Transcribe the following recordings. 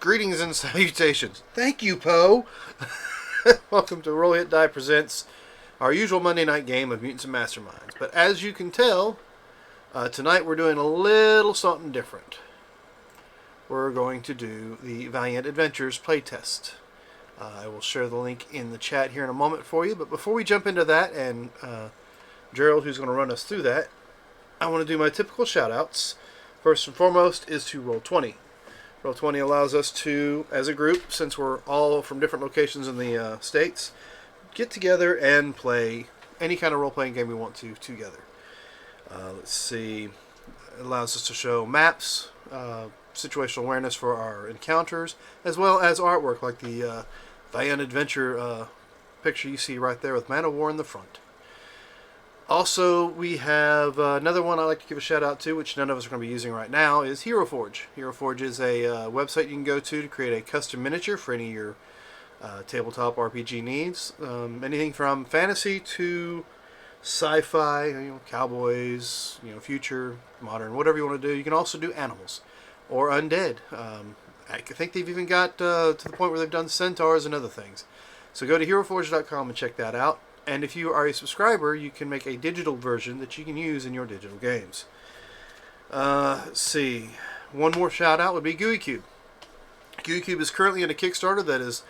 Greetings and salutations. Thank you, Poe. Welcome to Roll Hit Die Presents our usual Monday night game of Mutants and Masterminds. But as you can tell, tonight we're doing a little something different. We're going to do the Valiant Adventures playtest. I will share the link in the chat here in a moment for you. But before we jump into that, and Gerald, who's going to run us through that, I want to do my typical shout-outs. First and foremost is to Roll20. Roll20 allows us to, as a group, since we're all from different locations in the States, get together and play any kind of role-playing game we want to together. Let's see. It allows us to show maps, situational awareness for our encounters, as well as artwork like the Valiant Adventure picture you see right there with Man of War in the front. Also, we have another one I like to give a shout out to, which none of us are going to be using right now, is Hero Forge. Hero Forge is a website you can go to create a custom miniature for any of your tabletop RPG needs. Anything from fantasy to sci-fi, cowboys, future, modern, whatever you want to do. You can also do animals or undead. I think they've even got to the point where they've done centaurs and other things. So go to heroforge.com and check that out. And if you are a subscriber, you can make a digital version that you can use in your digital games. Let's see. One more shout out would be GUI Cube. GUI Cube is currently in a Kickstarter that has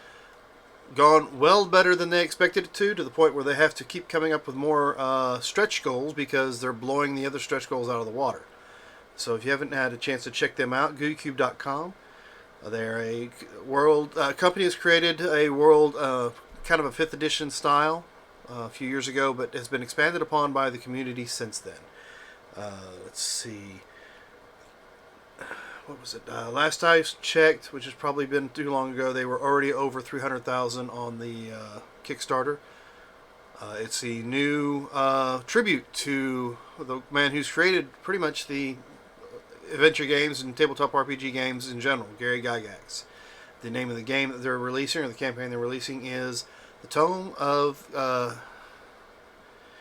gone well better than they expected it to the point where they have to keep coming up with more stretch goals because they're blowing the other stretch goals out of the water. So if you haven't had a chance to check them out, GUICube.com. They're a world company has created a world kind of a 5th edition style a few years ago, but has been expanded upon by the community since then. Let's see. What was it? Last I checked, which has probably been too long ago, they were already over 300,000 on the Kickstarter. It's a new tribute to the man who's created pretty much the adventure games and tabletop RPG games in general, Gary Gygax. The name of the game that they're releasing, or the campaign they're releasing, is the Tome of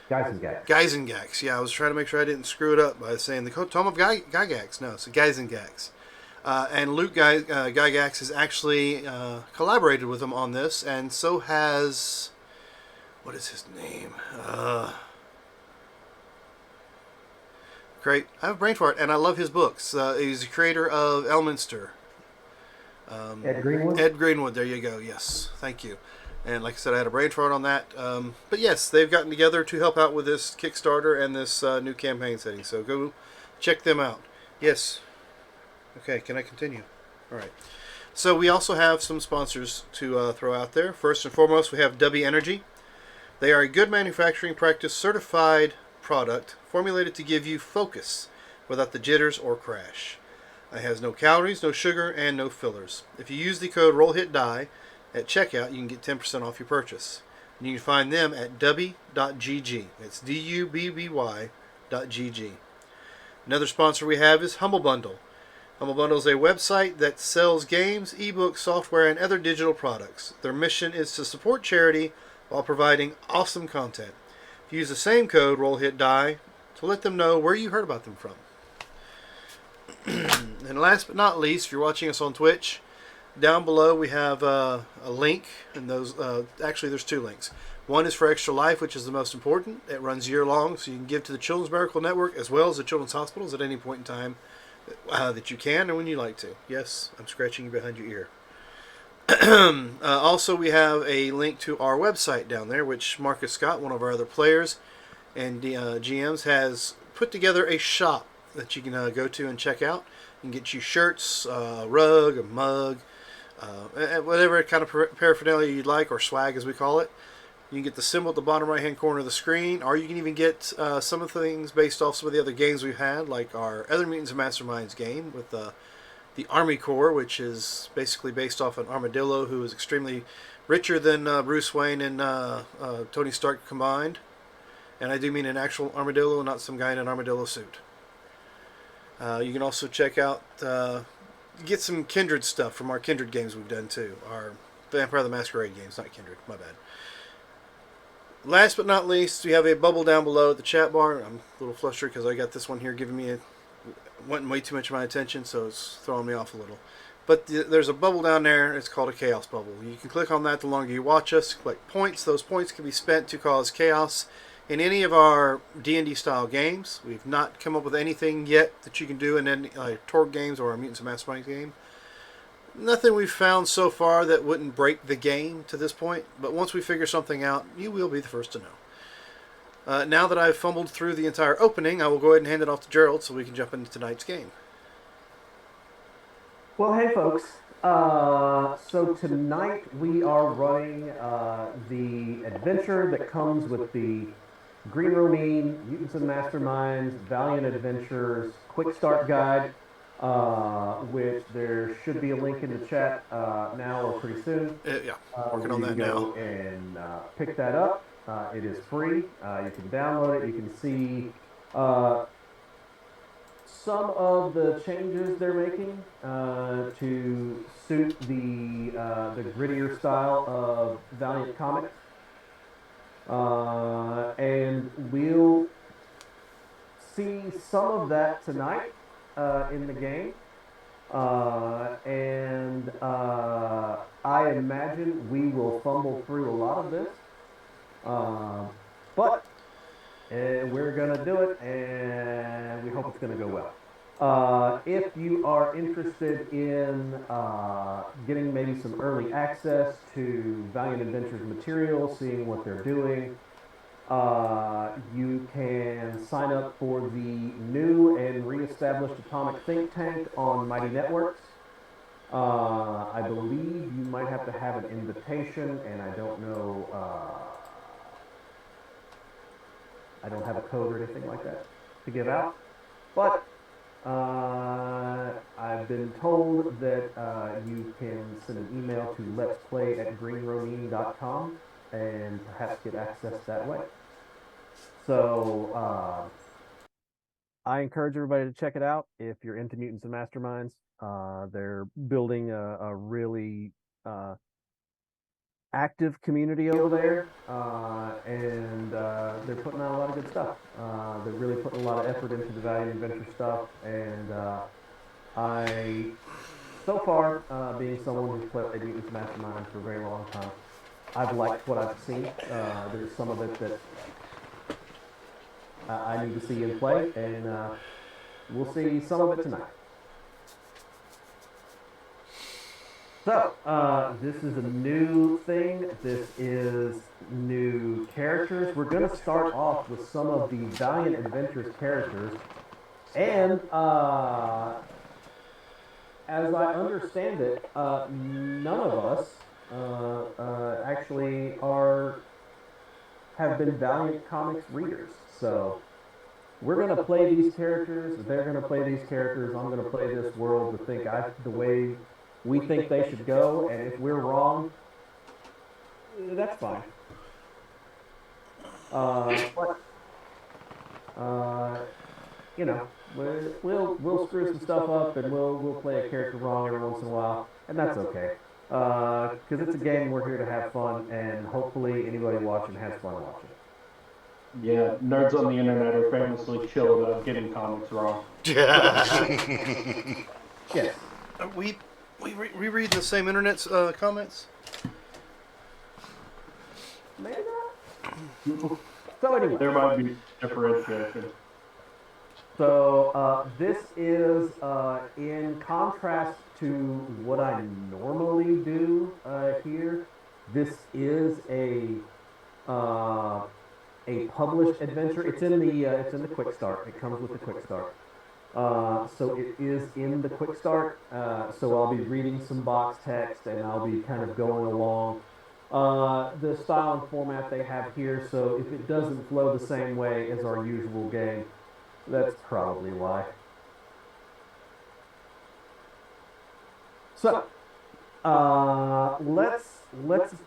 Gygax. Yeah, I was trying to make sure I didn't screw it up by saying the Tome of Gygax. No, it's Gygax. And Luke Gygax has actually collaborated with him on this, and so has... What is his name? Great. I have a brain fart, and I love his books. He's the creator of Elminster. Ed Greenwood? Ed Greenwood, there you go. Yes, thank you. And like I said, I had a brain fart on that. But yes, they've gotten together to help out with this Kickstarter and this new campaign setting. So go check them out. Yes. Okay, can I continue? All right. So we also have some sponsors to throw out there. First and foremost, we have W Energy. They are a good manufacturing practice certified product formulated to give you focus without the jitters or crash. It has no calories, no sugar, and no fillers. If you use the code ROLLHITDIE at checkout, you can get 10% off your purchase. And you can find them at dubby.gg. It's dubby.gg. Another sponsor we have is Humble Bundle. Humble Bundle is a website that sells games, ebooks, software, and other digital products. Their mission is to support charity while providing awesome content. If you use the same code ROLLHITDIE to let them know where you heard about them from. And last but not least, if you're watching us on Twitch, down below we have a link, and those actually there's 2 links. One is for Extra Life, which is the most important. It runs year-long, so you can give to the Children's Miracle Network as well as the Children's Hospitals at any point in time that you can or when you like to. Yes, I'm scratching you behind your ear. Also, we have a link to our website down there, which Marcus Scott, one of our other players and GMs, has put together a shop that you can go to and check out. You can get you shirts, a rug, a mug, whatever kind of paraphernalia you'd like, or swag as we call it. You can get the symbol at the bottom right hand corner of the screen, or you can even get some of the things based off some of the other games we've had, like our other Mutants and Masterminds game with the Army Corps, which is basically based off an armadillo who is extremely richer than Bruce Wayne and Tony Stark combined. And I do mean an actual armadillo, not some guy in an armadillo suit. You can also check out, get some Kindred stuff from our Kindred games we've done too. Our Vampire the Masquerade games, not Kindred, my bad. Last but not least, we have a bubble down below at the chat bar. I'm a little flustered because I got this one here giving me wanting way too much of my attention, so it's throwing me off a little. But there's a bubble down there. It's called a chaos bubble. You can click on that the longer you watch us. Collect points. Those points can be spent to cause chaos in any of our D&D style games. We've not come up with anything yet that you can do in any Torg games or a Mutants and Masterminds game. Nothing we've found so far that wouldn't break the game to this point. But once we figure something out, you will be the first to know. Now that I've fumbled through the entire opening, I will go ahead and hand it off to Gerald so we can jump into tonight's game. Well, hey, folks. So tonight we are running the adventure that comes with the Green Ronin, Mutants and Masterminds, Valiant Adventures, Quick Start Guide, which there should be a link in the chat now or pretty soon. Yeah, working on that now. And pick that up. It is free. You can download it. You can see some of the changes they're making to suit the grittier style of Valiant comics, and we'll see some of that tonight in the game, and I imagine we will fumble through a lot of this, but. We're going to do it, and we hope it's going to go well. If you are interested in getting maybe some early access to Valiant Adventures material, seeing what they're doing, you can sign up for the new and reestablished Atomic Think Tank on Mighty Networks. I believe you might have to have an invitation, and I don't know... I don't have a code or anything like that to give out, but I've been told that you can send an email to letsplay@greenronin.com and perhaps get access that way. So I encourage everybody to check it out if you're into Mutants and Masterminds. They're building a really active community over there, and they're putting out a lot of good stuff. They're really putting a lot of effort into the Valiant Adventure stuff, and I, so far, being someone who's played Mutants Masterminds for a very long time, I've liked what I've seen. There's some of it that I need to see in play, and we'll see some of it tonight. So, this is a new thing. This is new characters. We're going to start off with some of the Valiant Adventures characters. And, as I understand it, none of us actually have been Valiant Comics readers. So, we're going to play these characters. They're going to play these characters. I'm going to play this world the way we think they should go, and if we're wrong, that's fine. But you know, we'll screw some stuff up, and we'll play a character wrong every once in a while, and that's okay. Because it's a game, we're here to have fun, and hopefully anybody watching has fun watching. Yeah, nerds on the internet are famously chill about getting comics wrong. Yeah. Yes. We read the same internet's comments? Maybe not. So anyway. There might be differentiation. So this is in contrast to what I normally do here. This is a published adventure. It's in the Quick Start. It comes with the Quick Start. So it is in the Quick Start, so I'll be reading some box text and I'll be kind of going along the style and format they have here, so if it doesn't flow the same way as our usual game, that's probably why. So, let's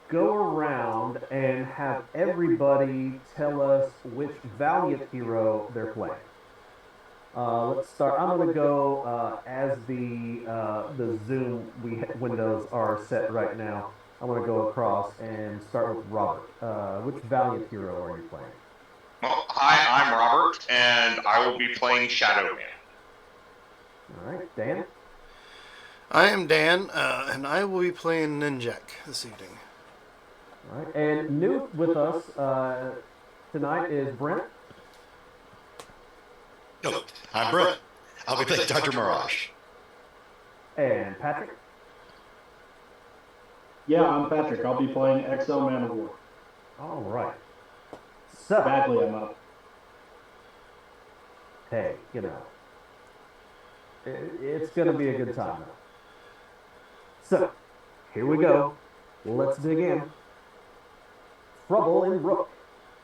go around and have everybody tell us which Valiant hero they're playing. Let's start. I'm going to go as the Zoom windows are set right now. I'm going to go across and start with Robert. Which Valiant hero are you playing? Well, hi, I'm Robert, and I will be playing Shadow Man. All right, Dan? I am Dan, and I will be playing Ninjak this evening. All right. And new with us tonight is Brent. Yo, I'm Brett. I'll be playing Dr. Mirage. And Patrick. Yeah, I'm Patrick. I'll be playing XL Man of War. All right. So, Badly, I'm up. hey, it's going to be a good time. So, here we go. Let's dig in. Trouble in Rook.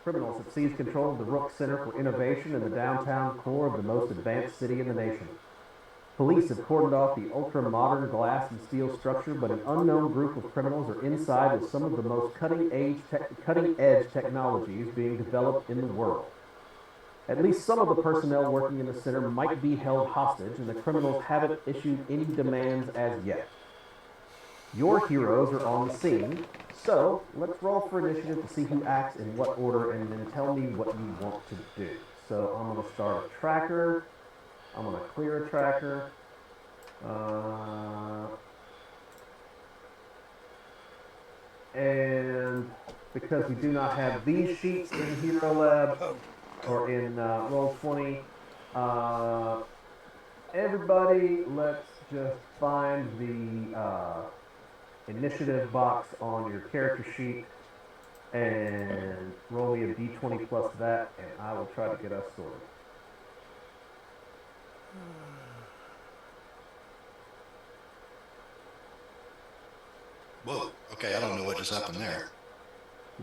Criminals have seized control of the Rook Center for Innovation in the downtown core of the most advanced city in the nation. Police have cordoned off the ultra-modern glass and steel structure, but an unknown group of criminals are inside with some of the most cutting-edge technologies being developed in the world. At least some of the personnel working in the center might be held hostage, and the criminals haven't issued any demands as yet. Your heroes are on the scene, so let's roll for initiative to see who acts in what order, and then tell me what you want to do. So I'm going to start a tracker. I'm going to clear a tracker. And because we do not have these sheets in Hero Lab or in Roll20, everybody, let's just find the initiative box on your character sheet and roll me a d20 plus that, and I will try to get us sorted. Whoa, okay, I don't know what just happened there.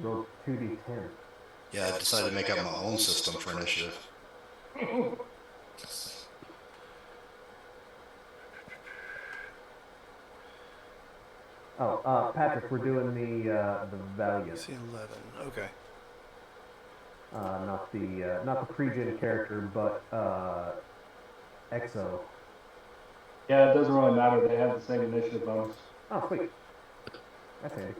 Roll 2d10. Yeah, I decided to make up my own system for initiative. Oh, Patrick, we're doing the Valiant. See 11. Okay. Not the pre-gen character, but EXO. Yeah, it doesn't really matter. They have the same initiative bonus. Oh, sweet. That's handy.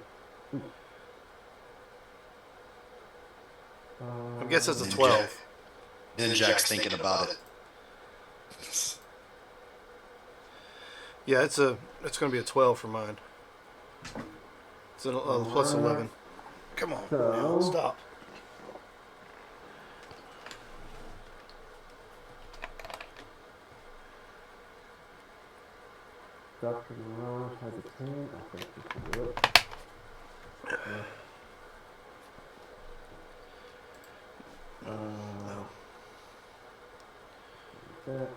I guess it's a 12. Ninjak's thinking about it. Yeah, it's going to be a 12 for mine. It's a plus 11. Come on, now, stop. Dr. Mirage has a 10. I think we can do it. Yeah. That.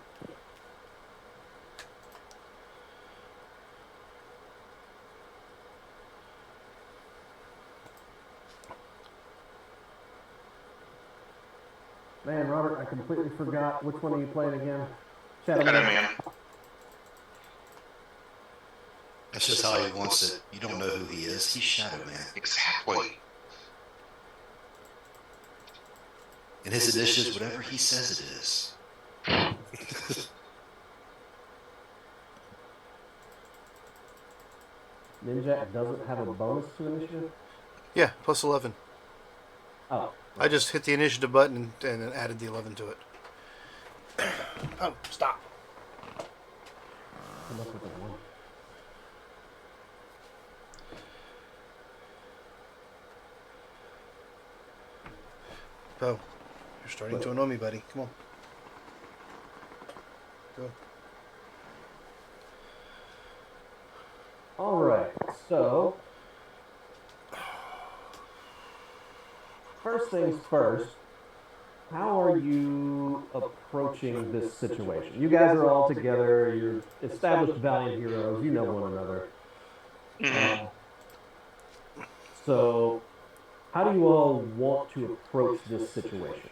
Man, Robert, I completely forgot which one are you playing again? Shadow Man. That's just how he wants it. You don't know who he is. He's Shadow Man. Exactly. And his initiative is whatever he says it is. Ninja doesn't have a bonus to initiative? Yeah, plus 11. Oh. I just hit the initiative button and added the 11 to it. Oh, stop. Come up with a 1. Oh, you're starting to annoy me, buddy. Come on. Go. All right, so first things first, how are you approaching this situation? You guys are all together, you're established Valiant heroes, you know one another. So how do you all want to approach this situation?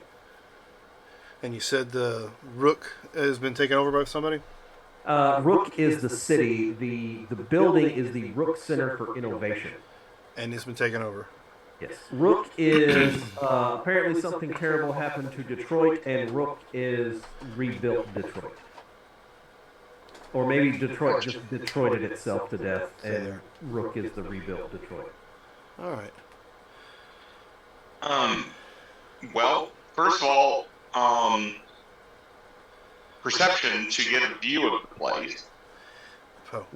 And you said the Rook has been taken over by somebody? Rook is the city. The building is the Rook Center for Innovation. And it's been taken over. Yes. Rook is apparently something terrible happened to Detroit, and Rook is rebuilt Detroit. Or maybe Detroit just Detroited itself to death, and Rook is the rebuilt Detroit. All right. Well, first of all, perception to get a view of the place. Poe.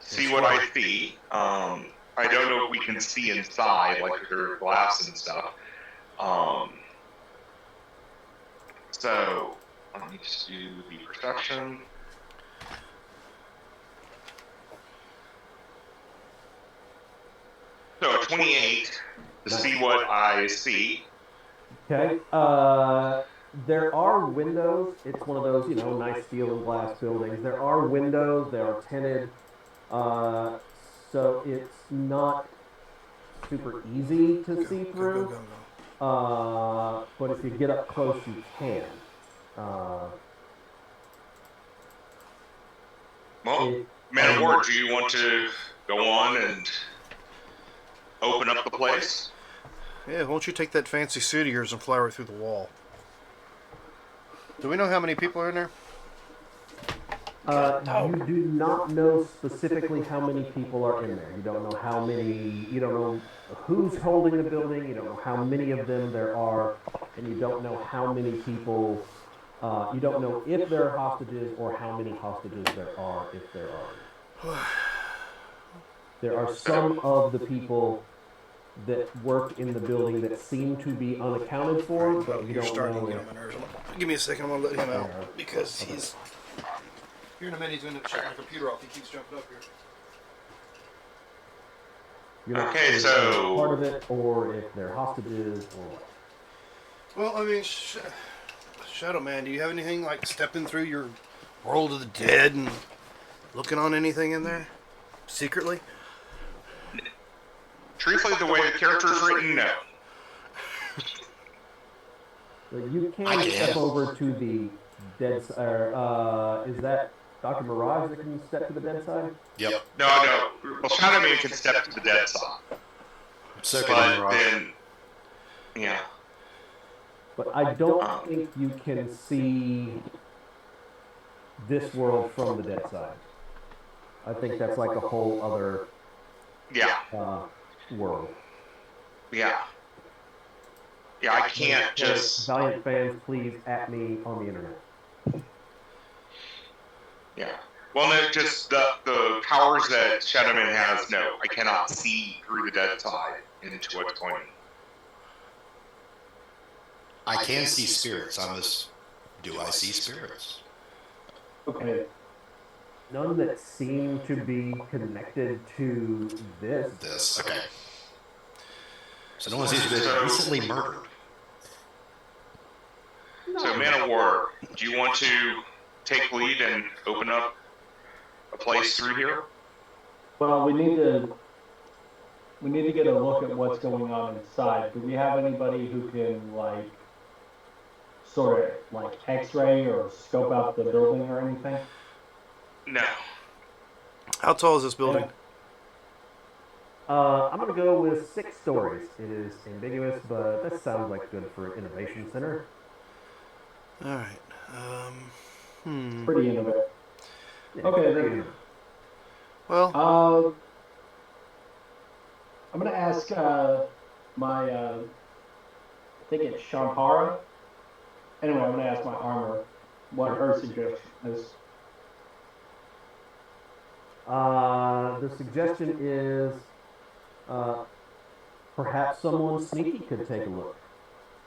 See what I see. I don't know if we can see inside, like if there's glass and stuff. So let me just do the perception. So a 28 to see what I see. Okay. There are windows. It's one of those, nice steel and glass buildings. There are windows. They are tinted. So it's not super easy to see through. But if you get up close, you can. Well, Man of War, do you want to go on and open up the place? Yeah, won't you take that fancy suit of yours and fly right through the wall? Do we know how many people are in there? You do not know specifically how many people are in there. You don't know how many, you don't know who's holding the building, you don't know how many of them there are, and you don't know how many people, you don't know if there are hostages or how many hostages there are, if there are. There are some of the people that work in the building that seem to be unaccounted for, but you You're don't starting know to get on my nerves. Give me a second. I'm going to let him out because he's... Here in a minute, he's going to shut my computer off. He keeps jumping up here. You're not Okay, sure if so- they're part of it, or if they're hostages, or what. Well, I mean, Shadow Man, do you have anything like stepping through your world of the dead and looking on anything in there? Secretly? Truthfully, the way the character is written, no. So you I can can. step over to the dead side. Is that Dr. Mirage that can step to the dead side? Yep. No. Well, Shadow Man can step to the dead side. So can But Mirage. then, yeah. But I don't think you can see this world from the dead side. I think that's like a whole other Yeah. world. Yeah. Yeah, I can't just... Valiant fans, please at me on the internet. Yeah. Well, no, just the powers that Shadow Man has, no. I cannot see through the dead side into what's going on. I can see spirits. Do I see spirits? Okay. None that seem to be connected to this. This. Okay. So no one seems to have been recently murdered. So, Man of War, do you want to take lead and open up a place through here? Well, we need to get a look at what's going on inside. Do we have anybody who can like sort of like X-ray or scope out the building or anything? No. How tall is this building? I'm going to go with 6 stories. It is ambiguous, but that sounds like good for an innovation center. All right. Pretty innovative. Yeah, Okay, then. Well, I'm gonna ask my I think it's Shampara. Anyway, I'm gonna ask my armor what her suggestion is. The suggestion is perhaps someone sneaky could take a look.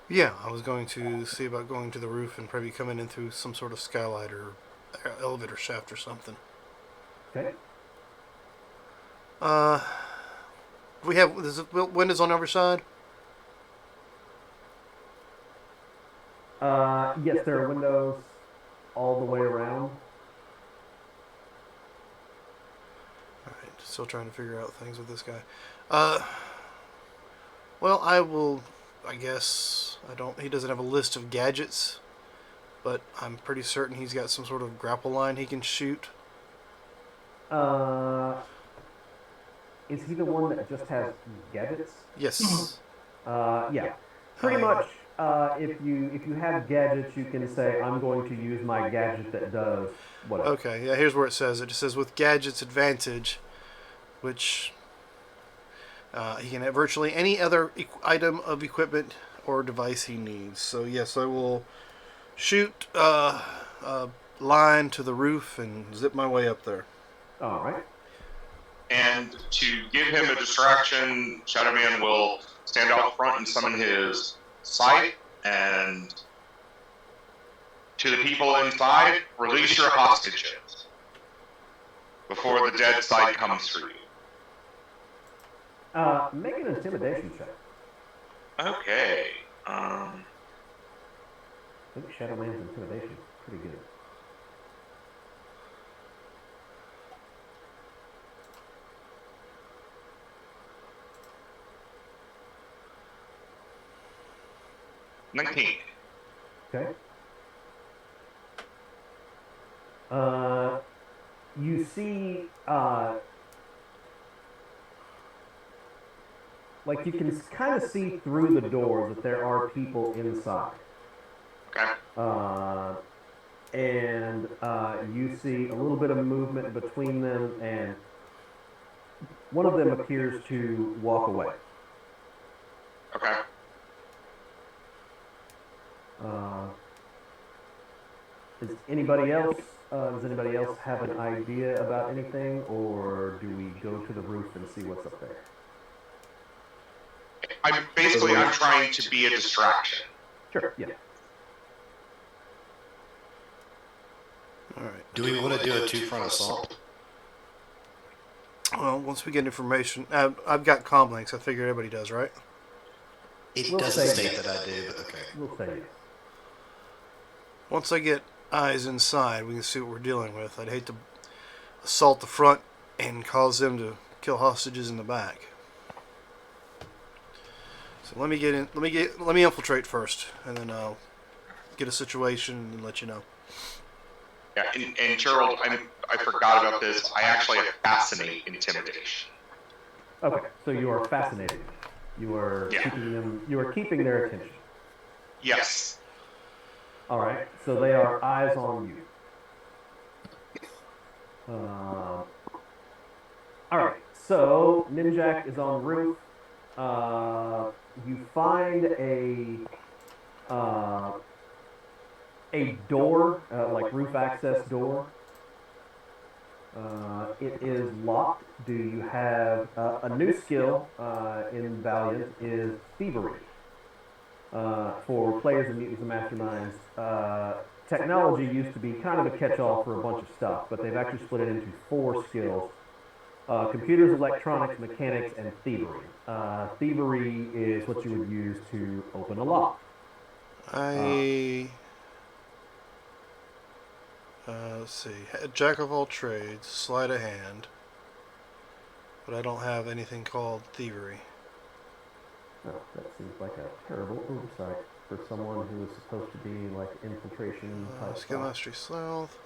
yeah, I was going to see about going to the roof and probably coming in through some sort of skylight or elevator shaft or something. Okay. We have there's windows on every side. Yes, there are windows all the way around. All right, still trying to figure out things with this guy. Well, I will. I guess I don't. He doesn't have a list of gadgets, but I'm pretty certain he's got some sort of grapple line he can shoot. Is he the one that just has gadgets? Yes. Yeah. Pretty much. If you have gadgets, you can say, "I'm going to use my gadget that does whatever." Okay. Yeah. Here's where it says. It just says with gadgets advantage, which he can have virtually any other item of equipment or device he needs. So yes, I will shoot a line to the roof and zip my way up there. All right. And to give him a distraction, Shadow Man will stand out front and summon his scythe, and to the people inside, release your hostages before the dead side comes for you. Make an intimidation check. Okay. I think Shadow Man's intimidation is pretty good. $19. Okay. You see, like you can kind of see through the door that there are people inside. Okay. And you see a little bit of movement between them, and one of them appears to walk away. Okay. Does anybody else have an idea about anything, or do we go to the roof and see what's up there? I'm trying to be a distraction. Sure. Yeah. All right. Do we want to do a two-front assault? Well, once we get information, I've got comm links. I figure everybody does, right? It We'll doesn't say state yes. that I do, but okay. We'll say yes. Once I get eyes inside, we can see what we're dealing with. I'd hate to assault the front and cause them to kill hostages in the back. So let me get in. Let me infiltrate first, and then I'll get a situation and let you know. Yeah, and Gerald, I forgot about this. I actually have fascinate intimidation. Okay, so you are fascinating. You are keeping them. You are keeping their attention. Yes. All right, so they are eyes on you. All right, so Ninjak is on the roof. You find a door, like roof access door. It is locked. Do you have a new skill in Valiant is thievery. For players of Mutants and Masterminds, technology used to be kind of a catch-all for a bunch of stuff, but they've actually split it into 4 skills. Computers, electronics, mechanics, and thievery. Thievery is what you would use to open a lock. Let's see. Jack of all trades, sleight of hand, but I don't have anything called thievery. Oh, that seems like a terrible oversight for someone who is supposed to be like infiltration type Skill stuff. mastery, stealth.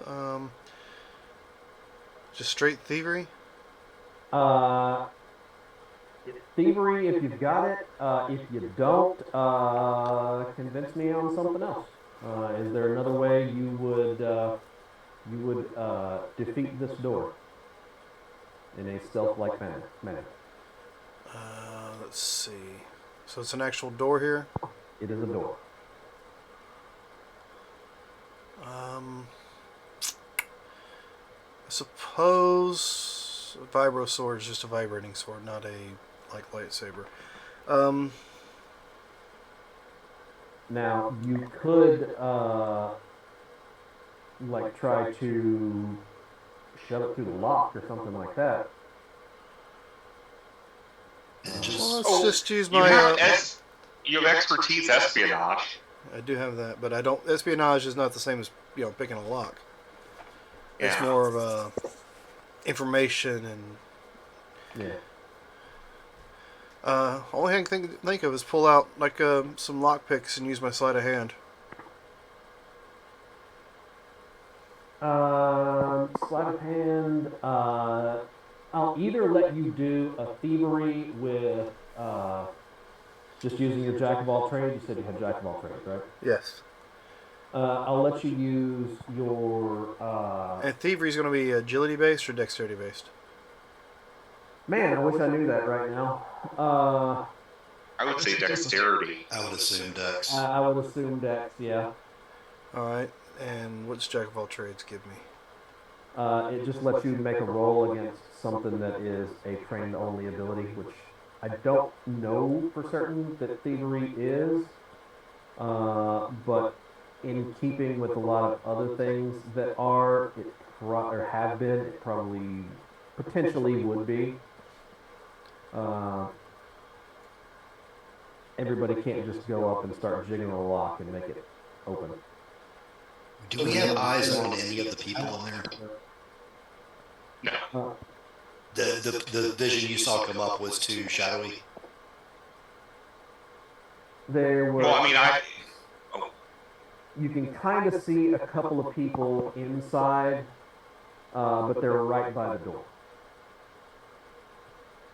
Just straight thievery. Thievery, if you've got it. If you don't, convince me on something else. Is there another way you would defeat this door in a stealth-like manner? Let's see. So it's an actual door here. It is a door. I suppose a vibro sword is just a vibrating sword, not a lightsaber. Now you could like try to shove it through the lock or something like that. And just Well, let's just use You my. have you have expertise espionage. I do have that, but I don't. Espionage is not the same as picking a lock. It's Yeah. more of information and. Yeah. Only thing I can think of is pull out like some lock picks and use my sleight of hand. Sleight of hand. I'll either let you do a thievery with just using your jack of all trades. You said you had jack of all trades, right? Yes. I'll let you use your. And thievery is going to be agility based or dexterity based. Man, I wish I knew that right now. I would say dexterity. I would assume Dex. I would assume Dex, yeah. All right. And what's jack of all trades give me? It just lets you make a roll against something that is a trained only ability, which I don't know for certain that thievery is, but in keeping with a lot of other things that are, or have been, it probably potentially would be. Uh, Everybody can't just go up and start jigging a lock and make it open. Do we have eyes on any of the people in there? No. The vision you saw come up was too shadowy. There were. Well, I mean, You can kind of see a couple of people inside, but they're right by the door.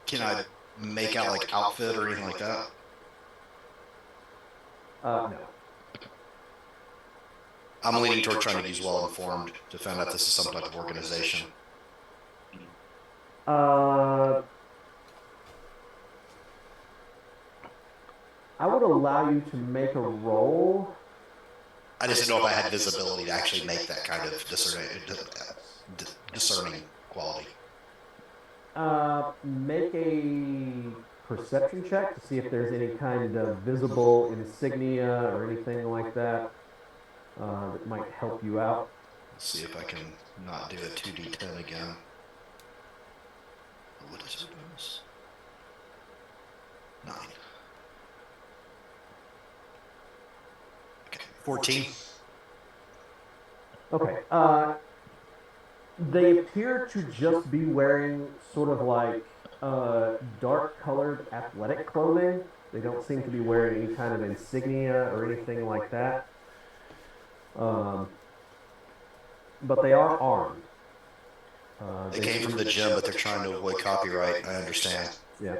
Can I make out like outfit or anything like that? No. I'm leaning toward trying to use well-informed to find out this is some type of organization. I would allow you to make a roll. I just didn't know if I had visibility to actually make that kind of discerning quality. Make a perception check to see if there's any kind of visible insignia or anything like that that might help you out. Let's see if I can not do a 2d10 again. What is it? 9. Okay, 14. Okay. They appear to just be wearing sort of like dark-colored athletic clothing. They don't seem to be wearing any kind of insignia or anything like that. But they are armed. They came from the gym, but they're trying to avoid copyright. I understand. Yeah.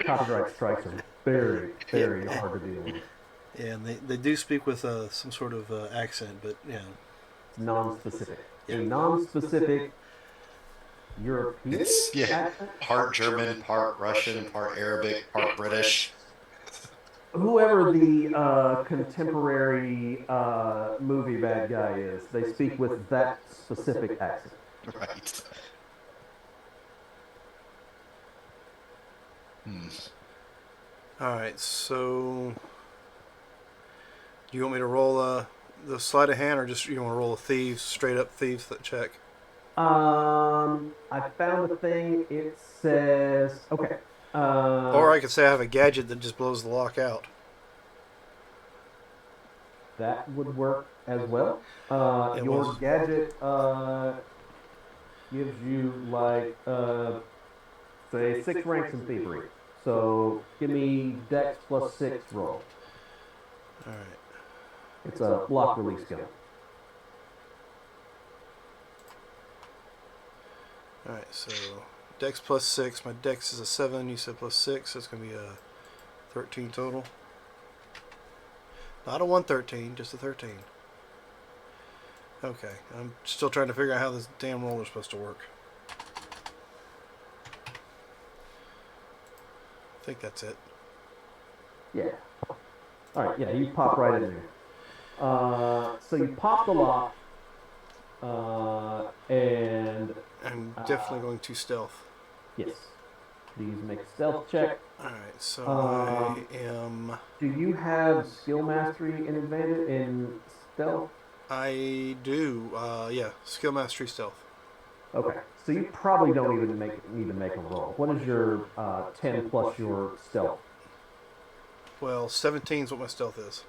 Copyright strikes are very, very hard to deal with. Yeah, and they do speak with some sort of accent, but yeah. It's non-specific. Yeah. A non-specific European It's accent? part German, part Russian, part Arabic, part British. Whoever the contemporary movie bad guy is, they speak with that specific accent. Right. All right, so do you want me to roll the sleight of hand, or just you want to roll a thieves, straight up thieves check? I found a thing. It says okay. Or I could say I have a gadget that just blows the lock out. That would work as well. Your gadget gives you like say 6 ranks in thievery. So give me Dex plus 6 roll. All right. It's a block release gun. All right, so Dex plus 6. My Dex is a 7. You said plus 6. So it's going to be a 13 total. Not a 113, just a 13. Okay, I'm still trying to figure out how this damn roll is supposed to work. I think that's it. Yeah. All right. Yeah, you pop right in there. So you pop the lock, and I'm definitely going to stealth. yes, please make a stealth check. All right, so I am. Do you have skill mastery in advantage in stealth? I do. Yeah, skill mastery stealth. Okay, so you probably don't even need to make a roll. What is your 10 plus your stealth? Well, 17 is what my stealth is.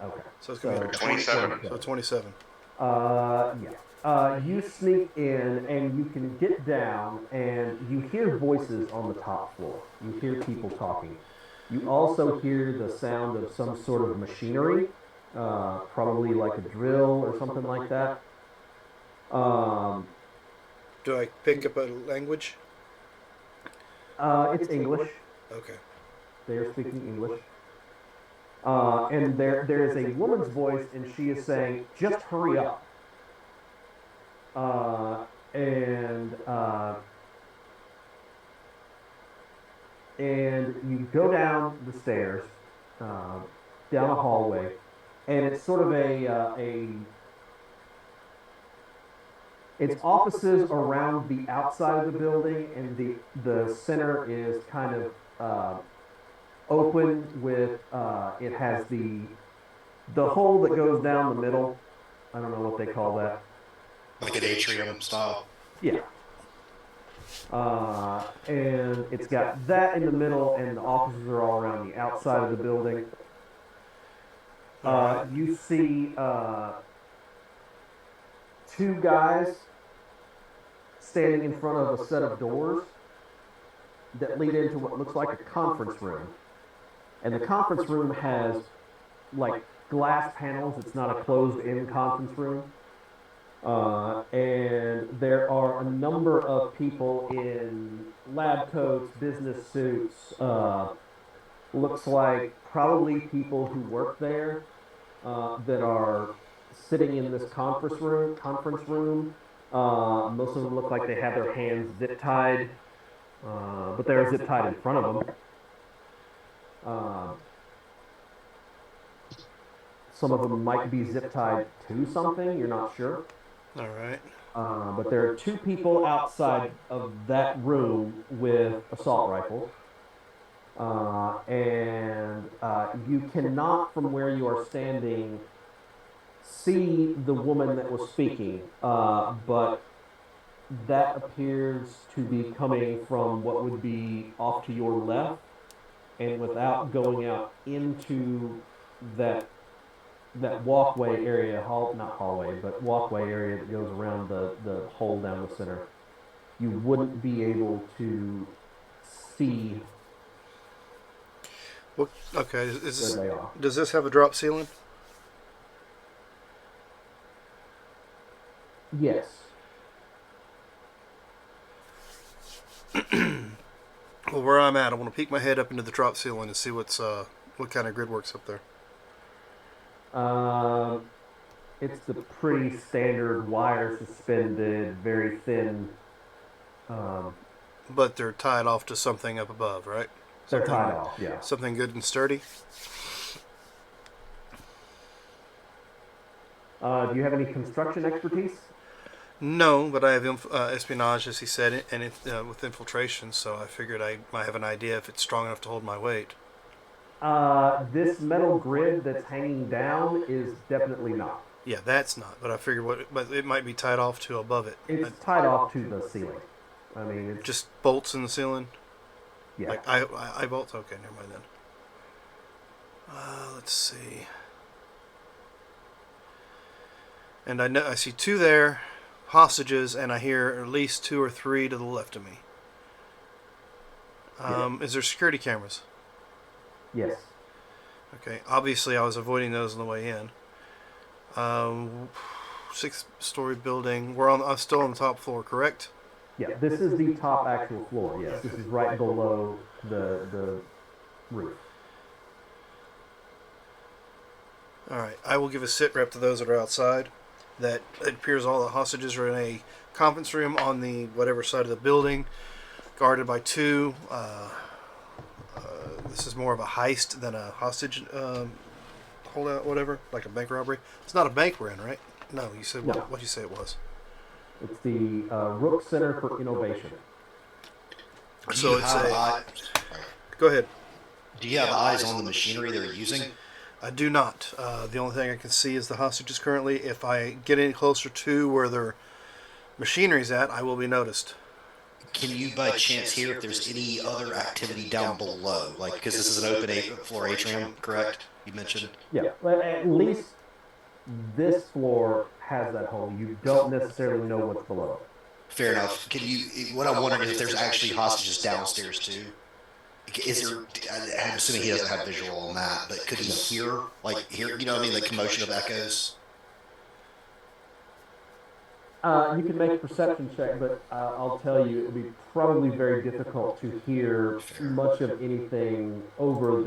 Okay. So it's going to be 27. So 27. Yeah. You sneak in and you can get down and you hear voices on the top floor. You hear people talking. You also hear the sound of some sort of machinery, probably like a drill or something like that. Do I pick up a language? It's English. Okay. They're speaking English. And there is a woman's voice, and she is saying, "Just hurry up." And you go down the stairs, down a hallway, and it's sort of It's offices around the outside of the building, and the center is kind of open with it has the hole that goes down the middle. I don't know what they call that. Like an atrium style. Yeah. And it's got that in the middle, and the offices are all around the outside of the building. You see two guys standing in front of a set of doors that lead into what looks like a conference room. And the conference room has like glass panels. It's not a closed-in conference room. And there are a number of people in lab coats, business suits. Looks like probably people who work there that are sitting in this conference room. Most of them look like they have their hands zip tied, but they're zip tied in front of them. Some of them might be zip tied to something. You're not sure. All right. But there are two people outside of that room with assault rifles. And you cannot, from where you are standing, see the woman that was speaking, but that appears to be coming from what would be off to your left, and without going out into that walkway area, not hallway, but walkway area that goes around the hole down the center, you wouldn't be able to see Well, okay. where they are. Does this have a drop ceiling? Yes. Well, where I'm at, I want to peek my head up into the drop ceiling and see what kind of grid works up there. It's the pretty standard wire suspended, very thin. But they're tied off to something up above, right? They're tied off, yeah. Something good and sturdy. Do you have any construction expertise? No, but I have espionage, as he said, and with infiltration, so I figured I might have an idea if it's strong enough to hold my weight. This metal grid that's hanging down is definitely not. Yeah, that's not. But I figured but it might be tied off to above it. It's tied off to the ceiling. I mean, it's Just bolts in the ceiling. yeah. Like I bolts. Okay, never mind then. Let's see. And I see two there, hostages, and I hear at least two or three to the left of me. Is there security cameras? Yes. Okay. Obviously, I was avoiding those on the way in. 6-story building. I'm still on the top floor, correct? Yeah. This is the top actual floor. Yes. This is right below the roof. All right. I will give a sit rep to those that are outside. That it appears all the hostages are in a conference room on the whatever side of the building, guarded by two. This is more of a heist than a hostage holdout, whatever, like a bank robbery. It's not a bank we're in, right? No, you said No. what you say it was. It's the Rook Center for Innovation. So it's Go ahead. Do you have eyes on the machinery they're using? I do not. The only thing I can see is the hostages currently. If I get any closer to where their machinery's at, I will be noticed. Can you by chance hear if there's any other activity down below? Like, because this is an open floor atrium, correct? You mentioned. Yeah. Well, at least this floor has that hole. You don't necessarily know what's below it. Fair enough. Can you? What I'm wondering is if there's actually hostages downstairs too. Is there? I'm assuming he doesn't have visual on that, but could he hear, you know what I mean, the commotion of echoes? You can make a perception check, but I'll tell you, it would be probably very difficult to hear much of anything over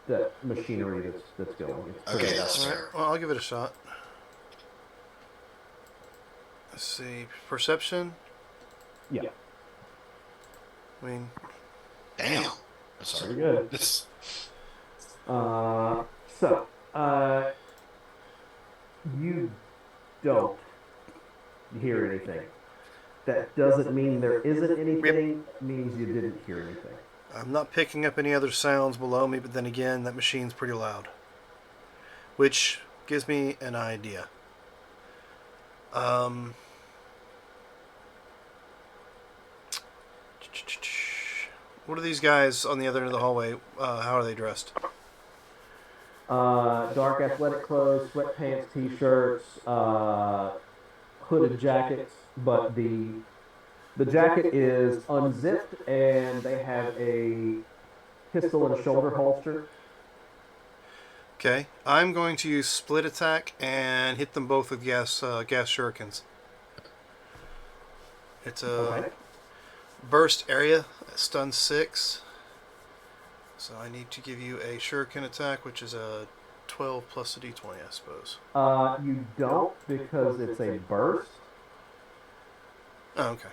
that machinery that's going. Okay, that's All right. fair. Well, I'll give it a shot. Let's see. Perception. Yeah. I mean, Damn. Sorry. Very good. This. So, you don't hear anything. That doesn't mean there isn't anything. It means you didn't hear anything. I'm not picking up any other sounds below me, but then again, that machine's pretty loud. Which gives me an idea. What are these guys on the other end of the hallway? How are they dressed? Dark athletic clothes, sweatpants, t-shirts, hooded jackets, but the jacket is unzipped and they have a pistol and a shoulder holster. Okay, I'm going to use split attack and hit them both with gas shurikens. It's a Okay. burst area, stun 6. So I need to give you a shuriken attack, which is a 12 plus a d20, I suppose. You don't because it's a burst. Oh, okay.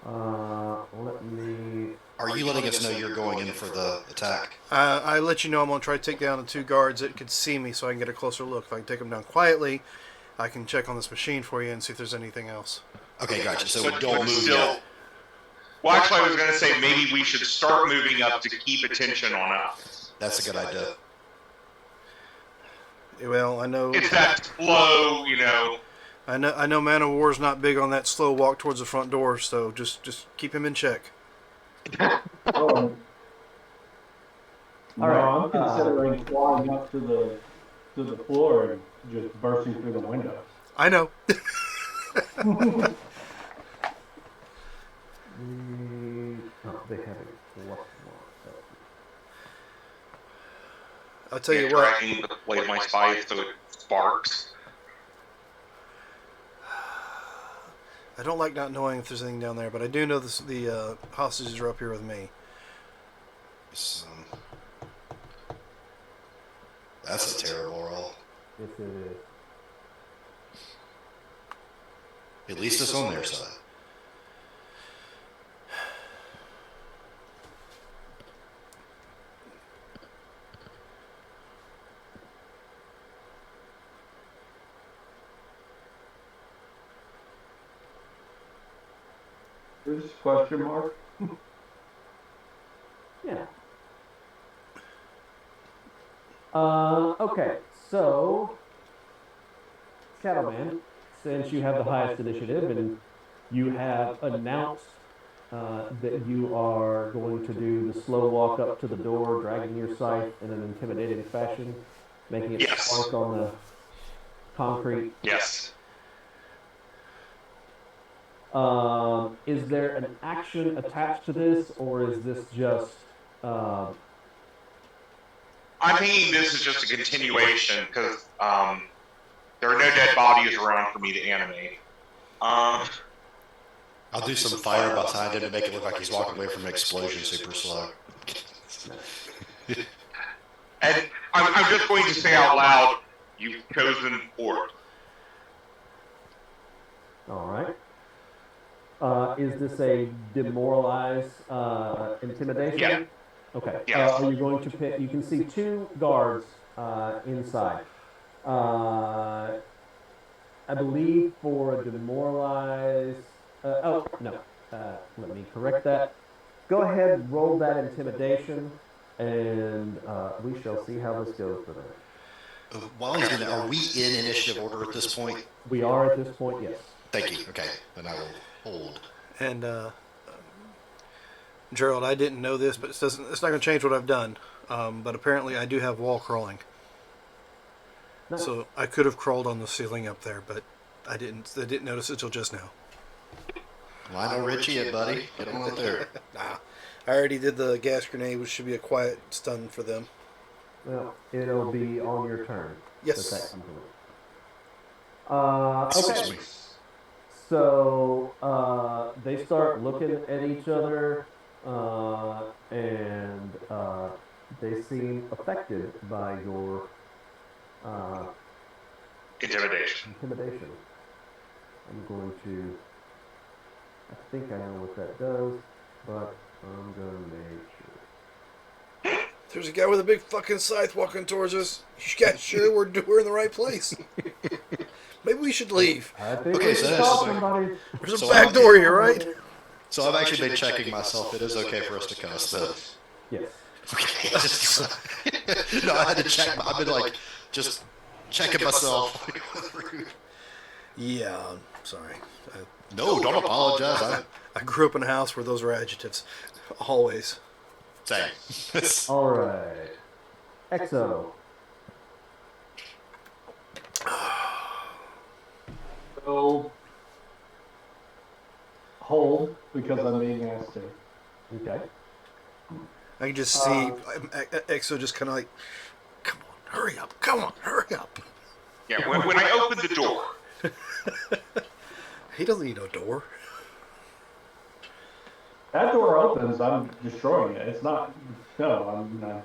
Let me. Are you letting us know you're going in for the attack? I let you know I'm going to try to take down the 2 guards that could see me so I can get a closer look. If I can take them down quietly, I can check on this machine for you and see if there's anything else. Okay, gotcha. So But don't move still- yet. Well, actually, I was going to say maybe we should start moving up to keep attention on us. That's a good idea. Well, I know It's that slow, I know Man of War's not big on that slow walk towards the front door, so just keep him in check. Oh, All no, right, I'm considering flying up to the floor and just bursting through the window. I know. They have a plus 1. I'll tell you what. Dragging the blade of my spy so it sparks. I don't like not knowing if there's anything down there, but I do know the hostages are up here with me. That's a terrible roll. Yes, it is. At least it's on their side. There's a question mark. Yeah. Okay, so Shadowman, since you have the highest initiative and you have announced that you are going to do the slow walk up to the door, dragging your scythe in an intimidating fashion, making it Yes. spark on the concrete. Yes. Is there an action attached to this, or is this just? I'm thinking this is just a continuation because there are no dead bodies around for me to animate. I'll do some fire behind him to make it look like he's walking away from an explosion super slow. And I'm just going to say out loud, you've chosen port. All right. Is this a demoralize intimidation? Yeah. Okay. Yeah. Are you going to pick? You can see 2 guards inside. I believe for a demoralize. Oh no. Let me correct that. Go ahead, roll that intimidation, and we shall see how this goes for them. While he's doing that, are we in initiative order at this point? We are at this point, yes. Thank you. Okay, then I will hold. And Gerald, I didn't know this, but it's not going to change what I've done. But apparently, I do have wall crawling. Nice. So I could have crawled on the ceiling up there, but I didn't. I didn't notice it till just now. Lionel Richie it, buddy. Get him out there. Nah, I already did the gas grenade, which should be a quiet stun for them. Well, it'll be on your turn. Yes. That comes in. Okay. Excuse me. So they start looking at each other, and they seem affected by your Intimidation. intimidation. I'm going to. I think I know what that does, but I'm going to make sure. There's a guy with a big fucking scythe walking towards us. You guys sure we're in the right place? Maybe we should leave. I think Okay, we so should that's call like- somebody. There's a So back I'm- door here, right? So I've actually been checking myself. It is okay for us to cuss, though. Yes. Okay. No, I had to check. I've been like just checking myself. Yeah, I'm sorry. No, don't apologize. I grew up in a house where those were adjectives. Always. Same. All right. Exo. So hold because I'm being asked to. Okay. I can just see Exo just kind of like, come on, hurry up, come on, hurry up. Yeah, when I open the door, He doesn't need no door. That door opens, I'm destroying it. It's not. No, I'm not.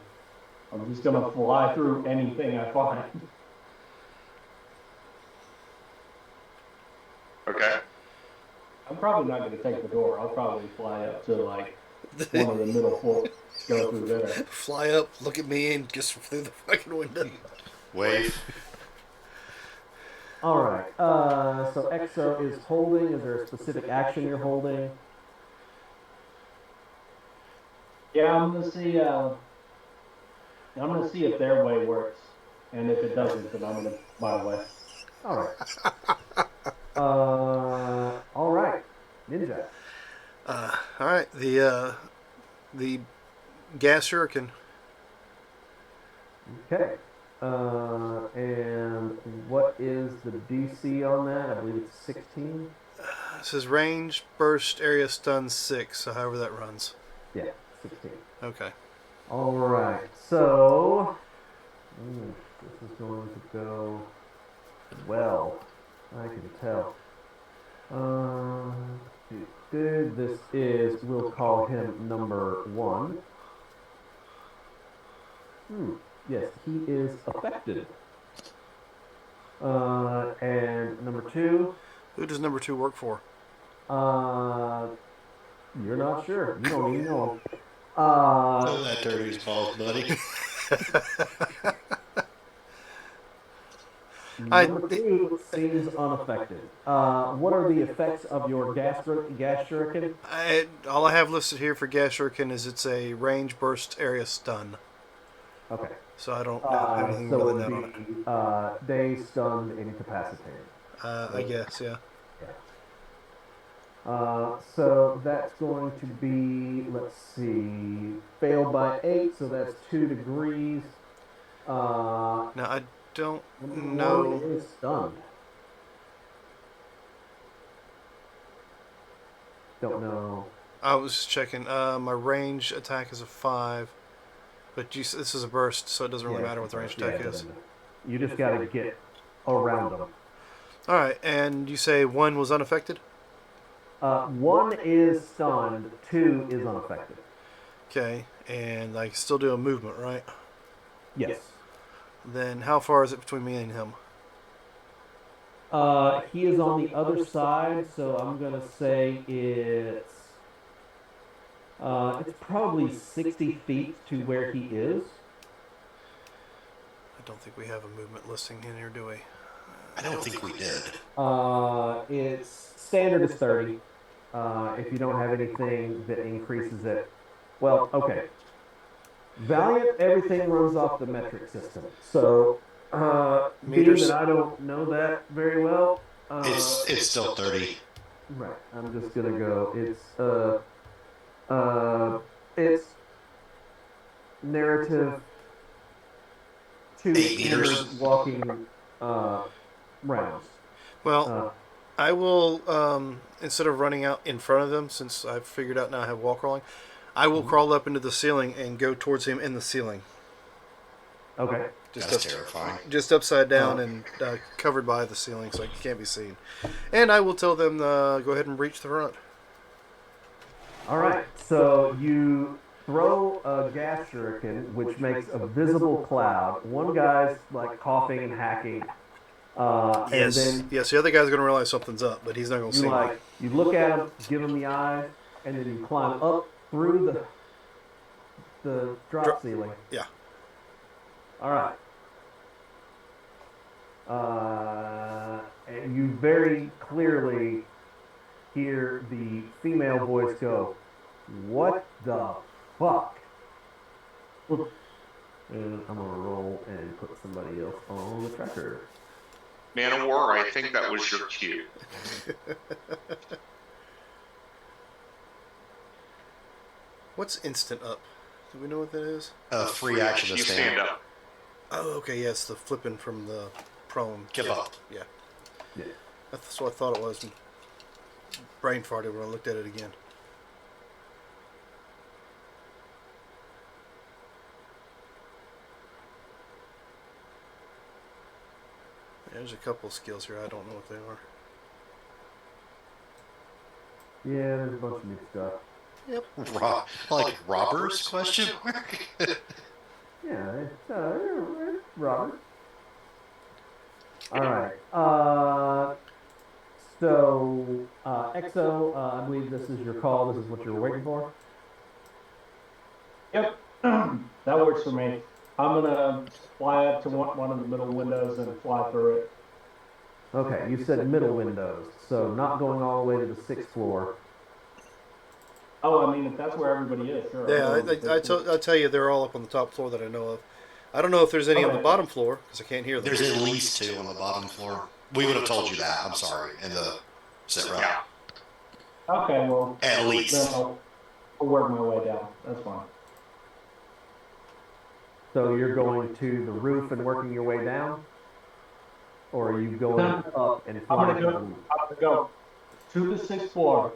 I'm just gonna fly through anything I find. okay? I'm probably not gonna take the door. I'll probably fly up to like one of the middle floors. Go through there. Fly up, look at me, and just through the fucking window. Wave. All right. So Exo is holding. Is there a specific action you're holding? Yeah, I'm gonna see. I'm gonna see if their way works, and if it doesn't, then I'm gonna my way. All right. All right. Ninja. All right, the gas shuriken. Okay. And what is the DC on that? I believe it's 16. It says range, burst, area, stun 6. So however that runs. Yeah, 16. Okay. All right. So this is going to go well. I can tell. This is. We'll call him number 1. Yes, he is affected. And number 2. Who does number 2 work for? You're not sure. You don't even know him. Know that dirty's balls, buddy. Number 2 seems unaffected. What are the effects of your gas shuriken? All I have listed here for gas shuriken is it's a range, burst, area, stun. Okay. So I don't have anything So more it than that would on it. be dazed, stunned, incapacitated. I guess, yeah. So that's going to be, let's see, failed by 8, so that's 2 degrees. Now I don't Number know. 1 is stunned. Don't know. I was just checking. My range attack is a 5, but this is a burst, so it doesn't really matter what the range attack is. You just got to get around them. All right, and you say 1 was unaffected? 1 is stunned, 2 is unaffected. Okay, and I can still do a movement, right? Yes. Then how far is it between me and him? He is on the other side, so I'm gonna say it's probably 60 feet to where he is. I don't think we have a movement listing in here, do we? I don't think we did. It's standard is 30. If you don't have anything that increases it, well, okay. Valiant, everything runs off the metric system. So, being Meters? that I don't know that very well, It's still 30. right. I'm just gonna go. It's narrative 2 8 meters. standard walking rounds. Well, I will, instead of running out in front of them, since I've figured out now I have wall crawling, I will crawl up into the ceiling and go towards him in the ceiling. Okay. That's terrifying. Just upside down and covered by the ceiling so he can't be seen. And I will tell them go ahead and breach the front. All right. So you throw a gas shuriken, which makes a visible cloud. One guy's like coughing and hacking. And then Yes, the other guy's going to realize something's up, but he's not going to see me. you look at him, give him the eye, and then you climb up through the drop ceiling. Yeah. All right. you very clearly hear the female voice go, "What the fuck?" And I'm gonna roll and put somebody else on the tracker. Man of War, I think that was your cue. What's instant up? Do we know what that is? Free action to You stand up. Oh, okay, yes, the flipping from the prone. Give up. Yeah. Yeah. That's what I thought it was. Brain farted when I looked at it again. There's a couple skills here. I don't know what they are. Yeah, there's a bunch of new stuff. Yep. Like robbers? Question mark. Yeah, it's Robert. All right. So, Exo, I believe this is your call. This is what you're waiting for. Yep, that works for me. I'm gonna fly up to one of the middle windows and fly through it. Okay, you said middle windows, so not going all the way to the 6th floor. Oh, I mean, if that's where everybody is, sure. Yeah, I'll tell you, they're all up on the top floor that I know of. I don't know if there's any on the bottom floor because I can't hear them. There's at least 2 on the bottom floor. We would have told you that. I'm sorry. In the sit rep. Yeah. Okay, well, At least. then I'll work my way down. That's fine. So you're going to the roof and working your way down? Or are you going up and flying? I'm gonna go to the 6th floor,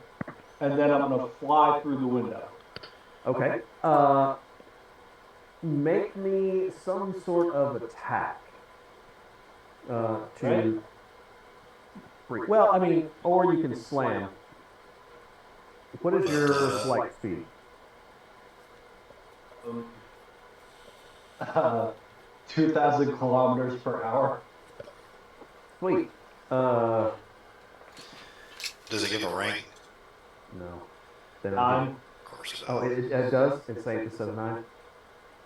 and then I'm gonna fly through the window. Okay. Make me some sort of attack. To well, I mean, or you can slam. What is your flight speed? 2,000 kilometers per hour. Sweet. Does it give a rank? No. Then 9. Of course it Oh, does. it does? It says 9?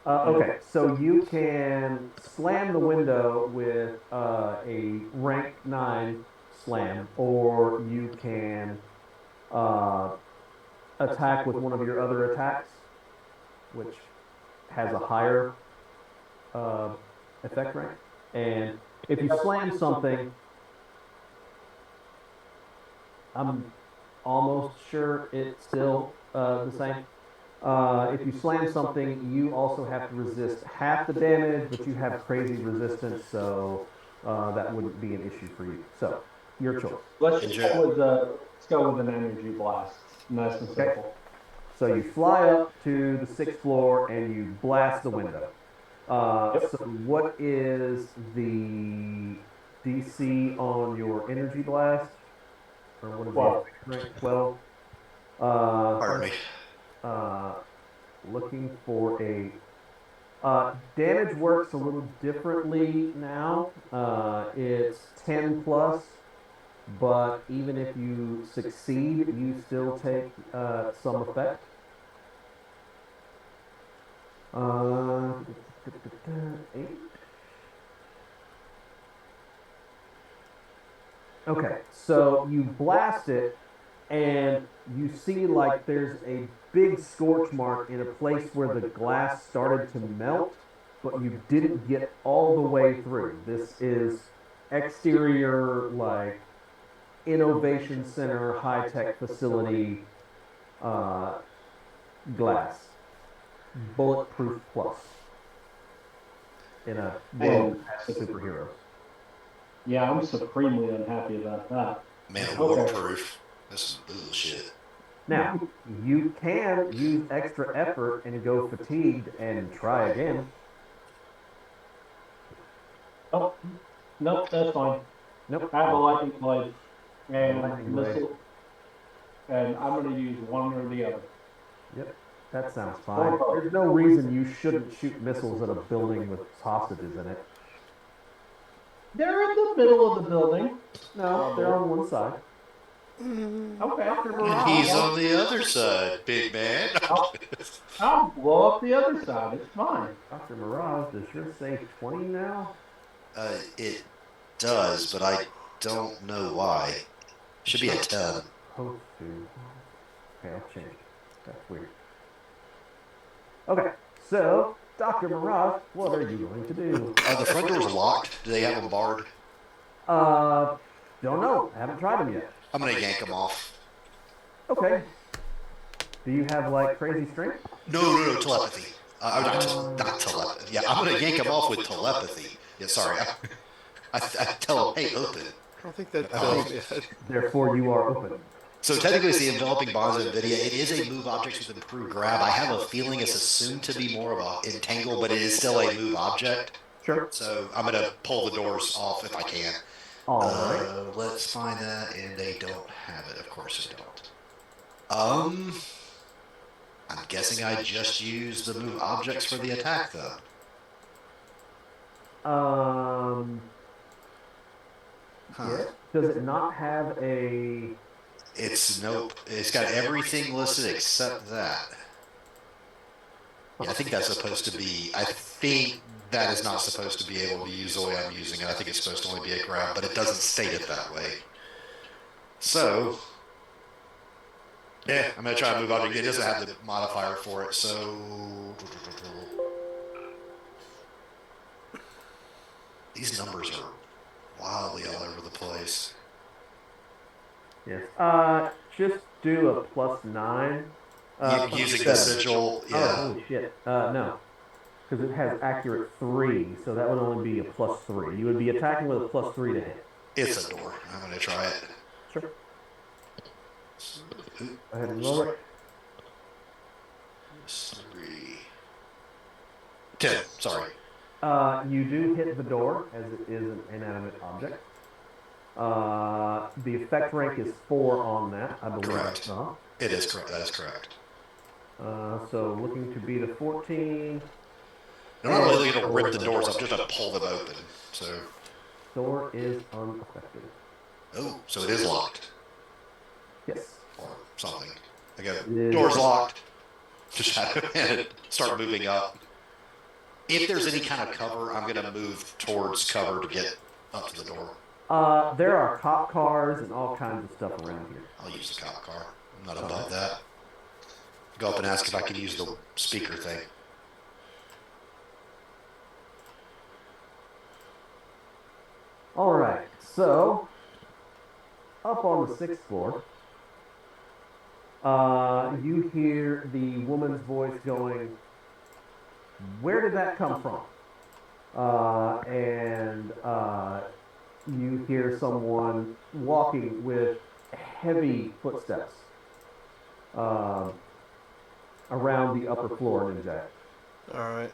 Okay, so you can slam the window with a rank 9 slam, or you can attack with one of your other attacks, which has a higher effect rank. And if you slam something, I'm almost sure it's still the same. If you slam something, you also have to resist half the damage, but you have crazy resistance, so that wouldn't be an issue for you. So, your choice. Let's go with an energy blast. Nice and simple. So you fly up to the 6th floor and you blast the window. So what is the DC on your energy blast? Or what is 12. the rank? 12. Pardon me. Looking for a damage works a little differently now. It's 10 plus, but even if you succeed, you still take some effect. Eight. Okay, so you blast it, and you see like there's a big scorch mark in a place where the glass started to melt, but you didn't get all the way through. This is exterior, like, innovation center, high-tech facility glass. Bulletproof plus. In a world that has superheroes. Yeah, I'm supremely unhappy about that. Man, waterproof. This is bullshit. Now, you can use extra effort and go fatigued and try again. Oh, nope, that's fine. Nope. I have a lightning blade and Lightning blade. missile, and I'm going to use one or the other. Yep, that sounds fine. There's no reason you shouldn't shoot missiles at a building with hostages in it. They're in the middle of the building. No, they're on one side. Okay. And he's on the other side, big man. I'll blow up the other side. It's fine. Dr. Mirage, does yours say 20 now? It does, but I don't know why. Should be a 10. Supposed to. Okay, I'll change it. That's weird. Okay, so, Dr. Mirage, what are you going to do? The front doors are locked. Do they have them barred? Don't know. Haven't tried them yet. I'm gonna yank them off. Okay. Do you have, like, crazy strength? No, telepathy. Not telepathy. Yeah, I'm gonna yank them off with telepathy. Yeah, sorry. I tell them, hey, open. I don't think that. Yeah. Therefore, you are open. So technically, it's the enveloping bonds of NVIDIA. It is a move object with improved grab. I have a feeling it's assumed to be more of a entangle, but it is still a move object. Sure. So I'm gonna pull the doors off if I can. All right. Let's find that, and they don't have it. Of course they don't. I'm guessing I just used the move objects for the attack, though. Yeah. Does it not have a... It's nope. It's got everything listed except that. Yeah, I think that's supposed to be. I think that is not supposed to be able to use the way I'm using it. I think it's supposed to only be a grab, but it doesn't state it that way. So, yeah, I'm gonna try to move on. It doesn't have the modifier for it, so these numbers are wildly all over the place. Yes. Just do a +9. Using the sigil, yeah. Oh, holy shit. No. Because it has accurate 3, so that would only be a +3. You would be attacking with a +3 to hit. It's a door. I'm gonna try it. Sure. Go ahead and roll it. 3. 10. Sorry. You do hit the door, as it is an inanimate object. The effect rank is 4 on that, I believe. Correct. It is correct. That is correct. So looking to beat a 14. I'm not really going to rip the doors. I'm just going to pull them open. So. Door is unaffected. Oh, so it is locked. Yes. Or something. I go, door's locked. Just start moving up. If there's any kind of cover, I'm going to move towards cover to get up to the door. There are cop cars and all kinds of stuff around here. I'll use the cop car. I'm not above that. Go up and ask if I can use the speaker thing. All right, so up on the 6th floor, you hear the woman's voice going, "Where did that come from?" And you hear someone walking with heavy footsteps around the upper floor in Jack. All right.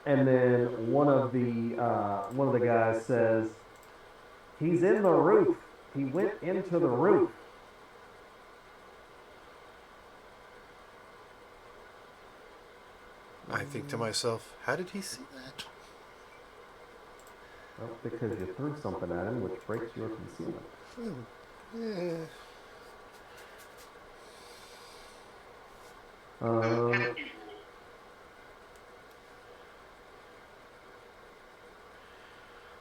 And then one of the guys says, "He's in the roof. He went into the roof." I think to myself, how did he see that? Well, because you threw something at him, which breaks your concealment. Yeah.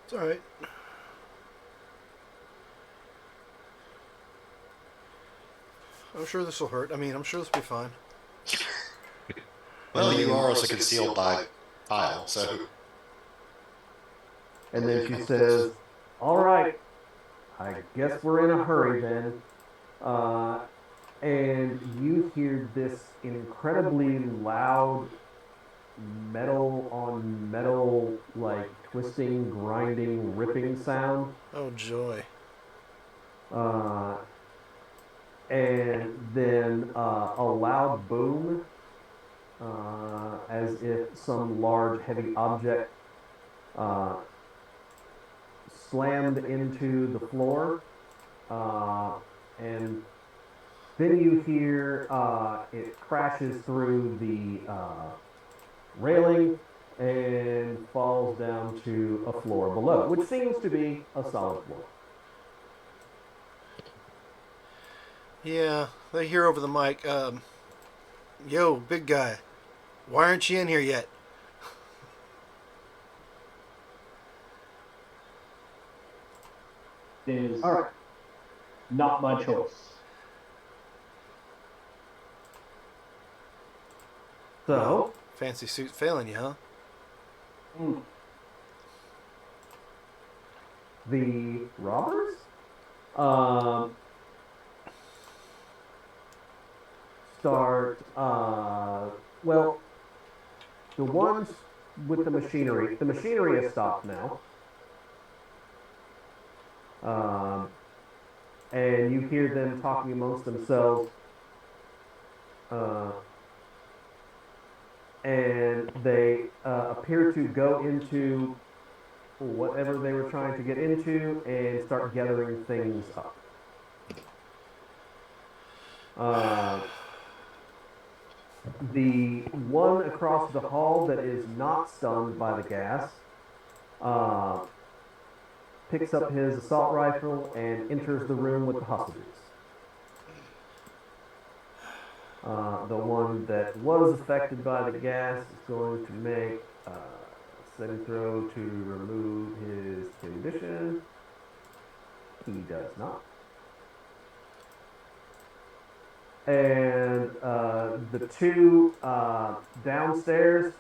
It's all right. I'm sure this will hurt. I mean, I'm sure this will be fine. Well, you are also concealed by tile, so. And then she says, "All right, I guess we're in a hurry then." And you hear this incredibly loud metal on metal, like twisting, grinding, ripping sound. Oh, joy. And then a loud boom, as if some large, heavy object slammed into the floor. And then you hear it crashes through the railing and falls down to a floor below, which seems to be a solid floor. Yeah, they hear over the mic, "Yo, big guy, why aren't you in here yet?" There's All right. not my choice. So, Fancy suit failing you, huh? the robbers start, well, the ones with the machinery has stopped now. And you hear them talking amongst themselves. And they appear to go into whatever they were trying to get into and start gathering things up. The one across the hall that is not stunned by the gas picks up his assault rifle and enters the room with the hostages. The one that was affected by the gas is going to make a saving throw to remove his condition. He does not. And the two downstairs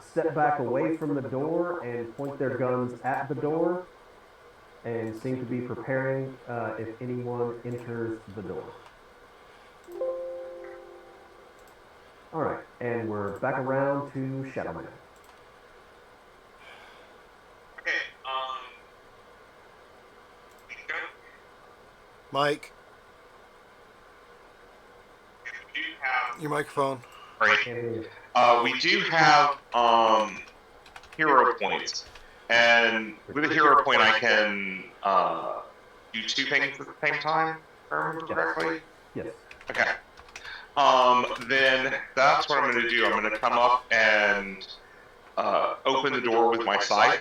step back away from the door and point their guns at the door and seem to be preparing if anyone enters the door. All right, and we're back around to Shadow Man. Okay, Mike, we do have your microphone. we do have hero points, and with a hero point, I can do two things at the same time. If I remember correctly. Yes. Okay. Then that's what I'm going to do. I'm going to come up and open the door with my sight.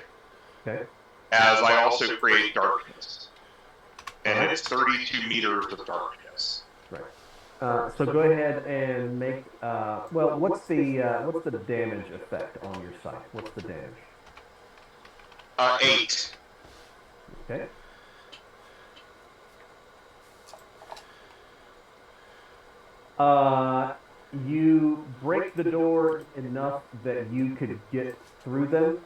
Okay. As I also create darkness, and it's 32 meters of darkness. Right. So go ahead and make. Well, what's the damage effect on your sight? What's the damage? 8. Okay. You break the door enough that you could get through them,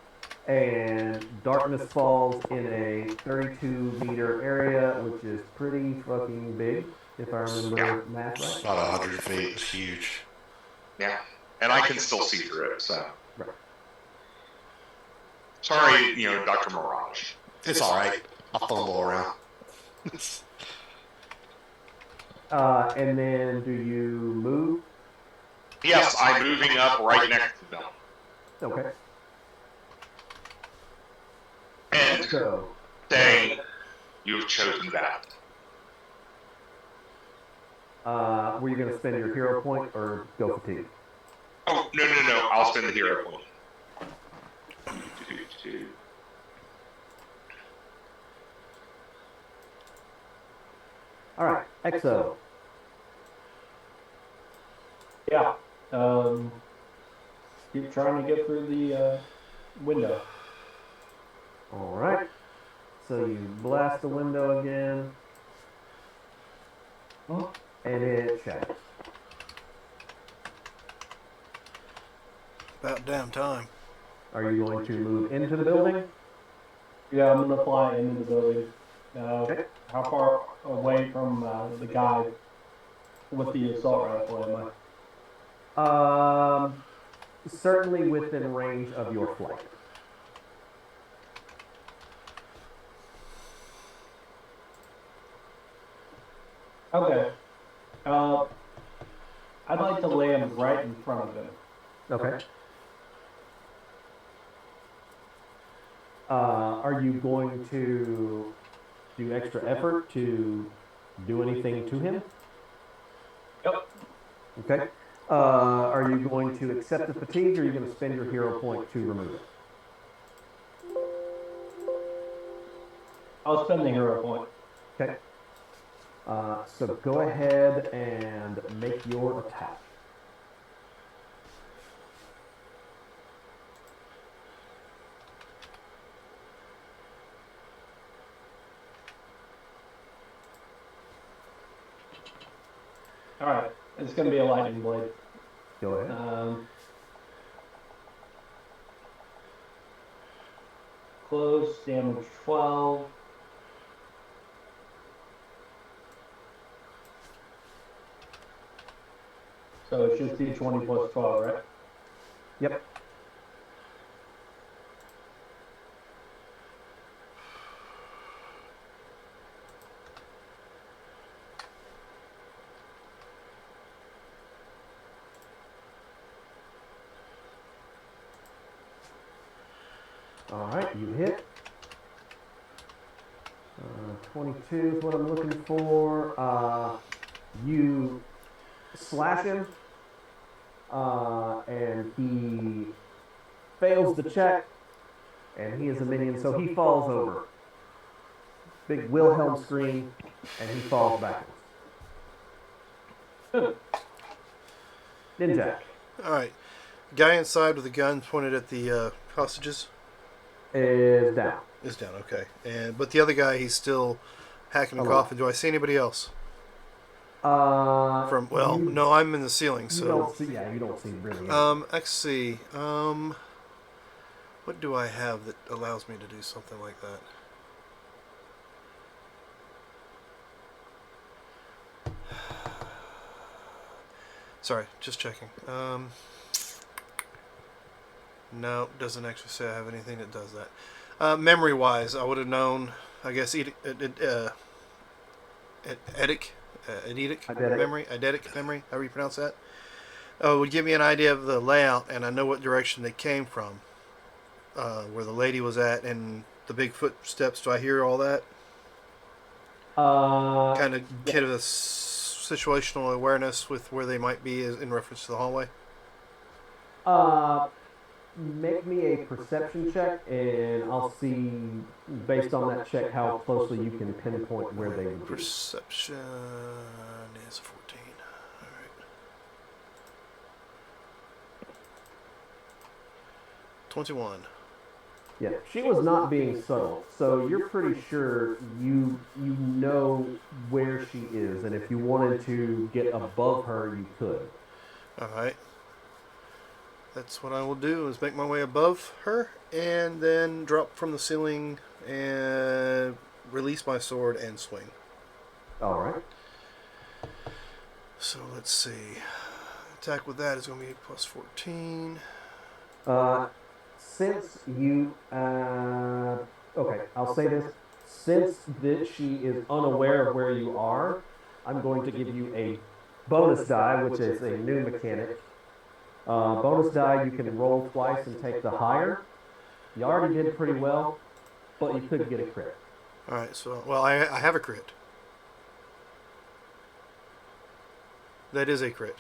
and darkness falls in a 32-meter area, which is pretty fucking big, if I remember math right. About 100 feet. It's huge. Yeah, and I can still see through it. So Right. sorry, Dr. Mirage. It's all right. I'll fumble around. And then do you move? Yes, I'm moving up right next to them. Okay. And So, saying, you've chosen that. were you going to spend your hero point or go fatigue? Oh, no. I'll spend the hero point. All right, Exo. Yeah. Keep trying to get through the window. All right. So you blast the window again, and it shatters. About damn time. Are you going to move into the building? Yeah, I'm gonna fly into the building. How far away from the guy with the assault rifle am I? Certainly within range of your flight. Okay. I'd like to land right in front of him. Okay. Are you going to do extra effort to do anything to him? Yep. Okay. Are you going to accept the fatigue, or are you going to spend your hero point to remove it? I'll spend the hero point. Okay. So go ahead and make your attack. All right, it's going to be a lightning blade. Go ahead. Close, damage 12. So it's just D20 plus 12, right? Yep. All right, you hit. 22 is what I'm looking for. You slash him, and he fails the check, and he is a minion, so he falls over. Big Wilhelm scream, and he falls backwards. Ninjak All right. Guy inside with a gun pointed at the hostages is down. is down. Okay. But the other guy, he's still hacking and coughing. Do I see anybody else? No, I'm in the ceiling, so. You don't see. Yeah, you don't see really. Let's see. What do I have that allows me to do something like that? Sorry, just checking. No, doesn't actually say I have anything that does that. Memory-wise, I would have known. I guess eidetic memory, however you pronounce that, would give me an idea of the layout, and I know what direction they came from, where the lady was at, and the big footsteps. Do I hear all that? Kind of get a situational awareness with where they might be in reference to the hallway. Make me a perception check, and I'll see, based on that check, how closely you can pinpoint where they would be. Perception is 14. All right. 21. Yeah, she was not being subtle, so you're pretty sure you know where she is, and if you wanted to get above her, you could. All right. That's what I will do, is make my way above her and then drop from the ceiling and release my sword and swing. All right. So let's see. Attack with that is going to be plus 14. Since you, okay, I'll say this. Since that she is unaware of where you are, I'm going to give you a bonus die, which is a new mechanic. Bonus die, you can roll twice and take the higher. You already did pretty well, but you could get a crit. All right, so, well, I have a crit. That is a crit.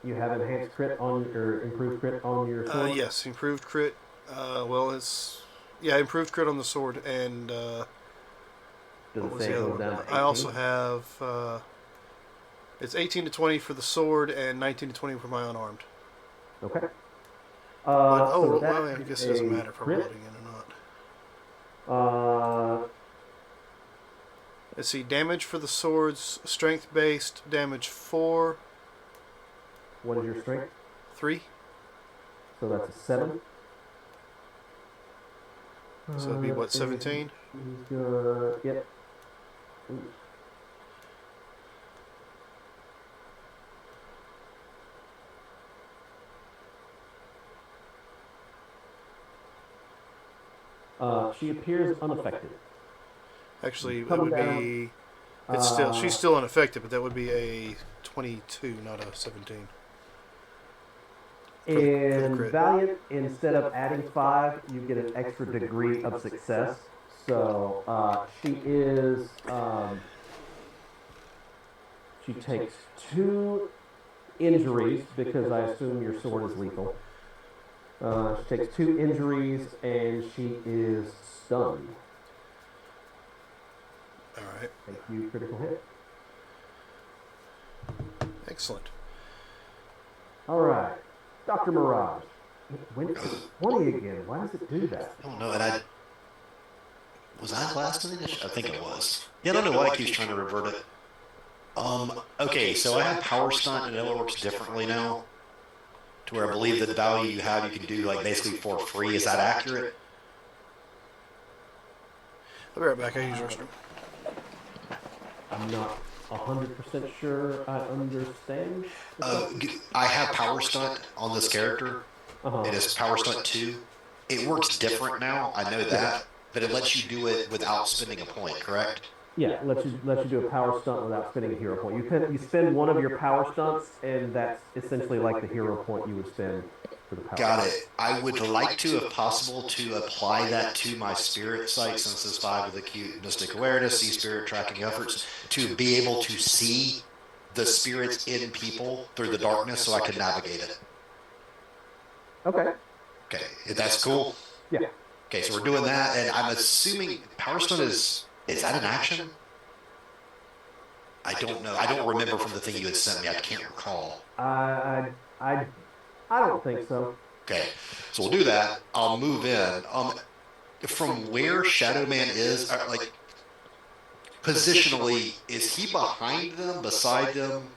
You have enhanced crit on, or improved crit on your sword? Yes, improved crit. Improved crit on the sword, and Does it say it goes down to 18? I also have, it's 18 to 20 for the sword and 19 to 20 for my unarmed. Okay. I guess it doesn't matter if I'm loading in or not. Let's see, damage for the swords, strength-based, damage 4. What is your strength? 3. So that's a 7. So it'd be what, 17? Yep. She appears unaffected. Actually, it would be. She's still unaffected, but that would be a 22, not a 17. In Valiant, instead of adding 5, you get an extra degree of success. So she is. She takes 2 injuries because I assume your sword is lethal. She takes 2 injuries and she is stunned. All right. Thank you, critical hit. Excellent. All right, Dr. Mirage. When it's 20 again, why does it do that? I don't know. And was I last in the edition? I think I was. Yeah, I don't know why it keeps trying to revert it. Okay, so I have power stunt and it works differently now. To where I believe that the value you have, you can do like basically for free. Is that accurate? I'll be right back. I use the restroom. I'm not 100% sure I understand. I have power stunt on this character. Uh-huh. It is power stunt 2. It works different now. I know that, but it lets you do it without spending a point, correct? Yeah, let you do a power stunt without spending a hero point. You spend one of your power stunts, and that's essentially like the hero point you would spend for the power. Got it. I would like to, if possible, to apply that to my spirit sight, since it's 5 with acute mystic awareness, see spirit tracking efforts, to be able to see the spirits in people through the darkness so I can navigate it. Okay. Okay, that's cool. Yeah. Okay, so we're doing that, and I'm assuming Power Stone is that an action? I don't know. I don't remember from the thing you had sent me. I can't recall. I don't think so. Okay, so we'll do that. I'll move in. From where Shadow Man is, like positionally, is he behind them, beside them?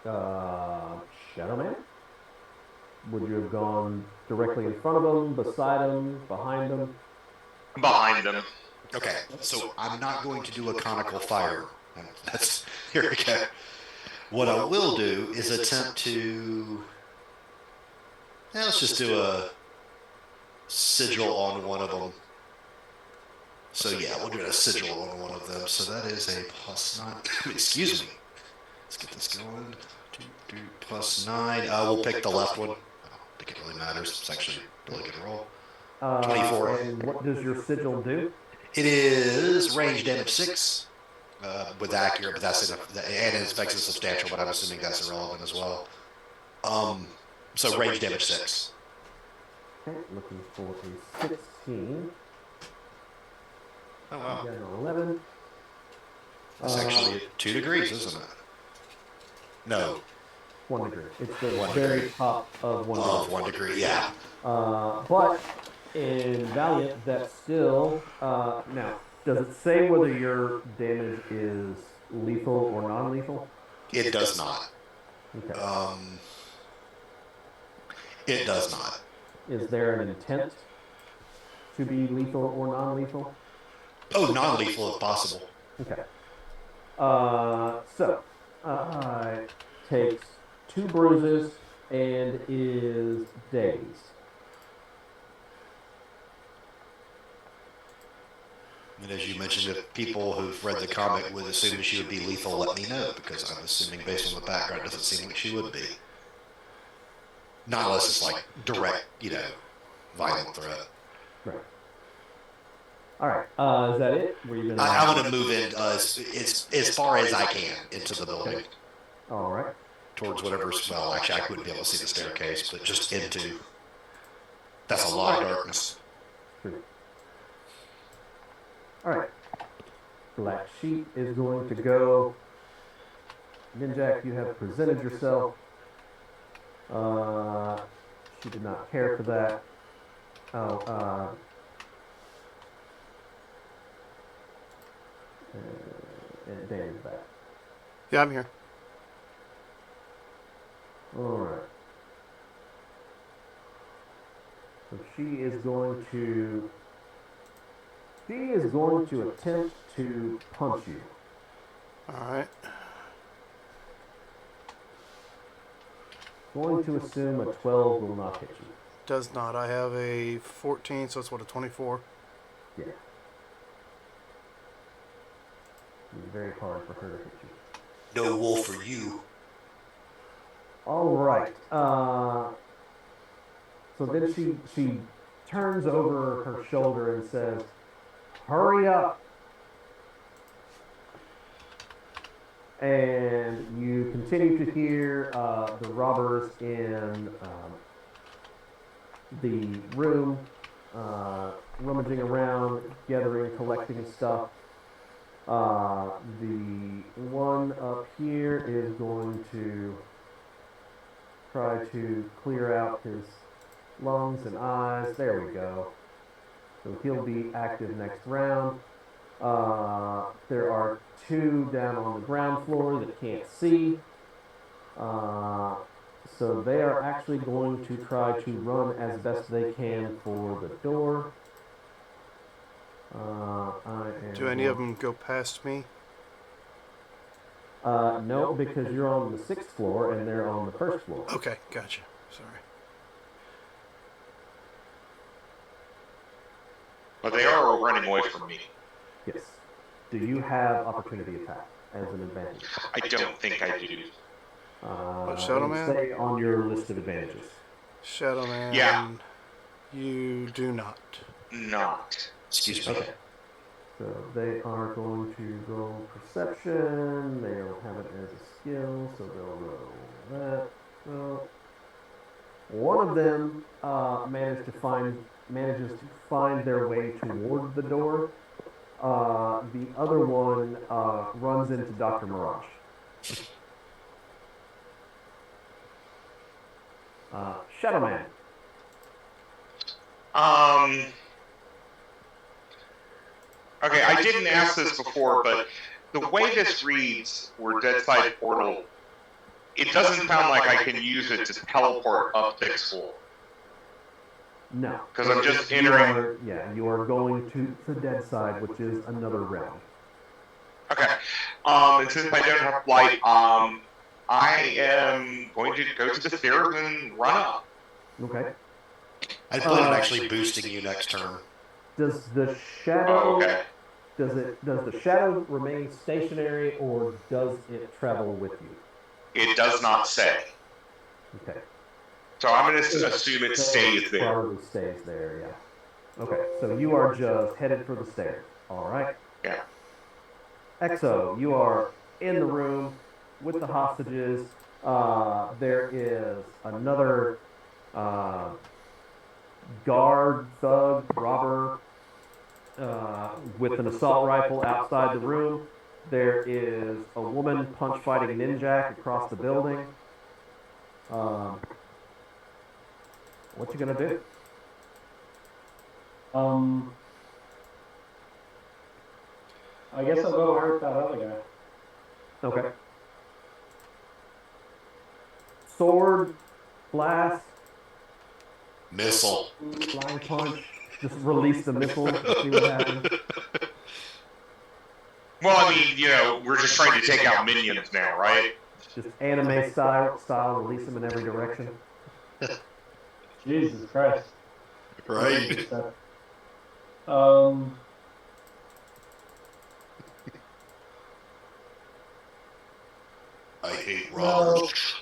Shadow Man? Would you have gone directly in front of them, beside them, behind them? Behind them. Okay, so I'm not going to do a conical fire. That's here we go. What I will do is attempt to. Let's just do a sigil on one of them. So yeah, we'll do a sigil on one of them. So that is a +9. Excuse me. Let's get this going. +9. We'll pick the left one. I don't think it really matters. It's actually a really good roll. 24. And what does your sigil do? It is range damage 6 with accurate, but that's and it affects is substantial. But I'm assuming that's irrelevant as well. So range damage 6. Okay, looking for a 16. Oh wow. Got an 11. That's actually 2 degrees, isn't it? No. 1 degree. It's the 1 very degree. top of 1 degree. Of 1 degree, yeah. But in Valiant, that's still now. Does it say whether your damage is lethal or non-lethal? It does not. Okay. It does not. Is there an intent to be lethal or non-lethal? Oh, non-lethal if possible. Okay. So takes 2 bruises and is dazed. And as you mentioned, if people who've read the comic would assume she would be lethal, let me know, because I'm assuming based on the background, it doesn't seem like she would be. Not unless it's like direct, violent threat. Right. All right. Is that it? Were you gonna? I'm going to move in as far as I can into the building. All right. Towards whatever's, well, actually, I wouldn't be able to see the staircase, but just into. That's a lot of darkness. True. All right. Black Sheep is going to go. Ninjak, you have presented yourself. She did not care for that. Oh, and Danny's back. Yeah, I'm here. All right. So she is going to attempt to punch you. All right. Going to assume a 12 will not hit you. Does not. I have a 14, so it's what, a 24? Yeah. It's very hard for her to hit you. No wool for you. All right. So then she turns over her shoulder and says, "Hurry up!" And you continue to hear the robbers in the room rummaging around, gathering, collecting stuff. The one up here is going to try to clear out his lungs and eyes. There we go. So he'll be active next round. There are two down on the ground floor that can't see. So they are actually going to try to run as best they can for the door. Do any of them go past me? No, because you're on the 6th floor and they're on the 1st floor. Okay, gotcha. Sorry. But they are running away from me. Yes. Do you have opportunity attack as an advantage? I don't think I do. Shadow Man? Stay on your list of advantages. Shadow Man. Yeah. You do not. Not. Excuse me. Okay. So they are going to roll perception. They don't have it as a skill, so they'll roll that. Well, one of them manages to find their way toward the door. The other one runs into Dr. Mirage. Shadow Man. Okay, I didn't ask this before, but the way this reads, we're Dead Side Portal, it doesn't sound like I can use it to teleport up 6th floor. No. Because I'm just entering. You are going to the dead side, which is another realm. Okay. And since I don't have flight, I am going to go to the stairs and run up. Okay. I plan on actually boosting you next turn. Does the shadow? Okay. Does the shadow remain stationary, or does it travel with you? It does not say. Okay. So I'm going to assume it stays there. Probably stays there, yeah. Okay, so you are just headed for the stairs. All right. Yeah. Exo, you are in the room with the hostages. There is another guard, thug, robber with an assault rifle outside the room. There is a woman punch fighting ninja across the building. What you gonna do? I guess I'll go hurt that other guy. Okay. Sword, blast, Missile. flying punch. Just release the missile. See what happens. Well, I mean, we're just trying to take out minions now, right? Just anime style, release them in every direction. Jesus Christ. Right. I hate robbers.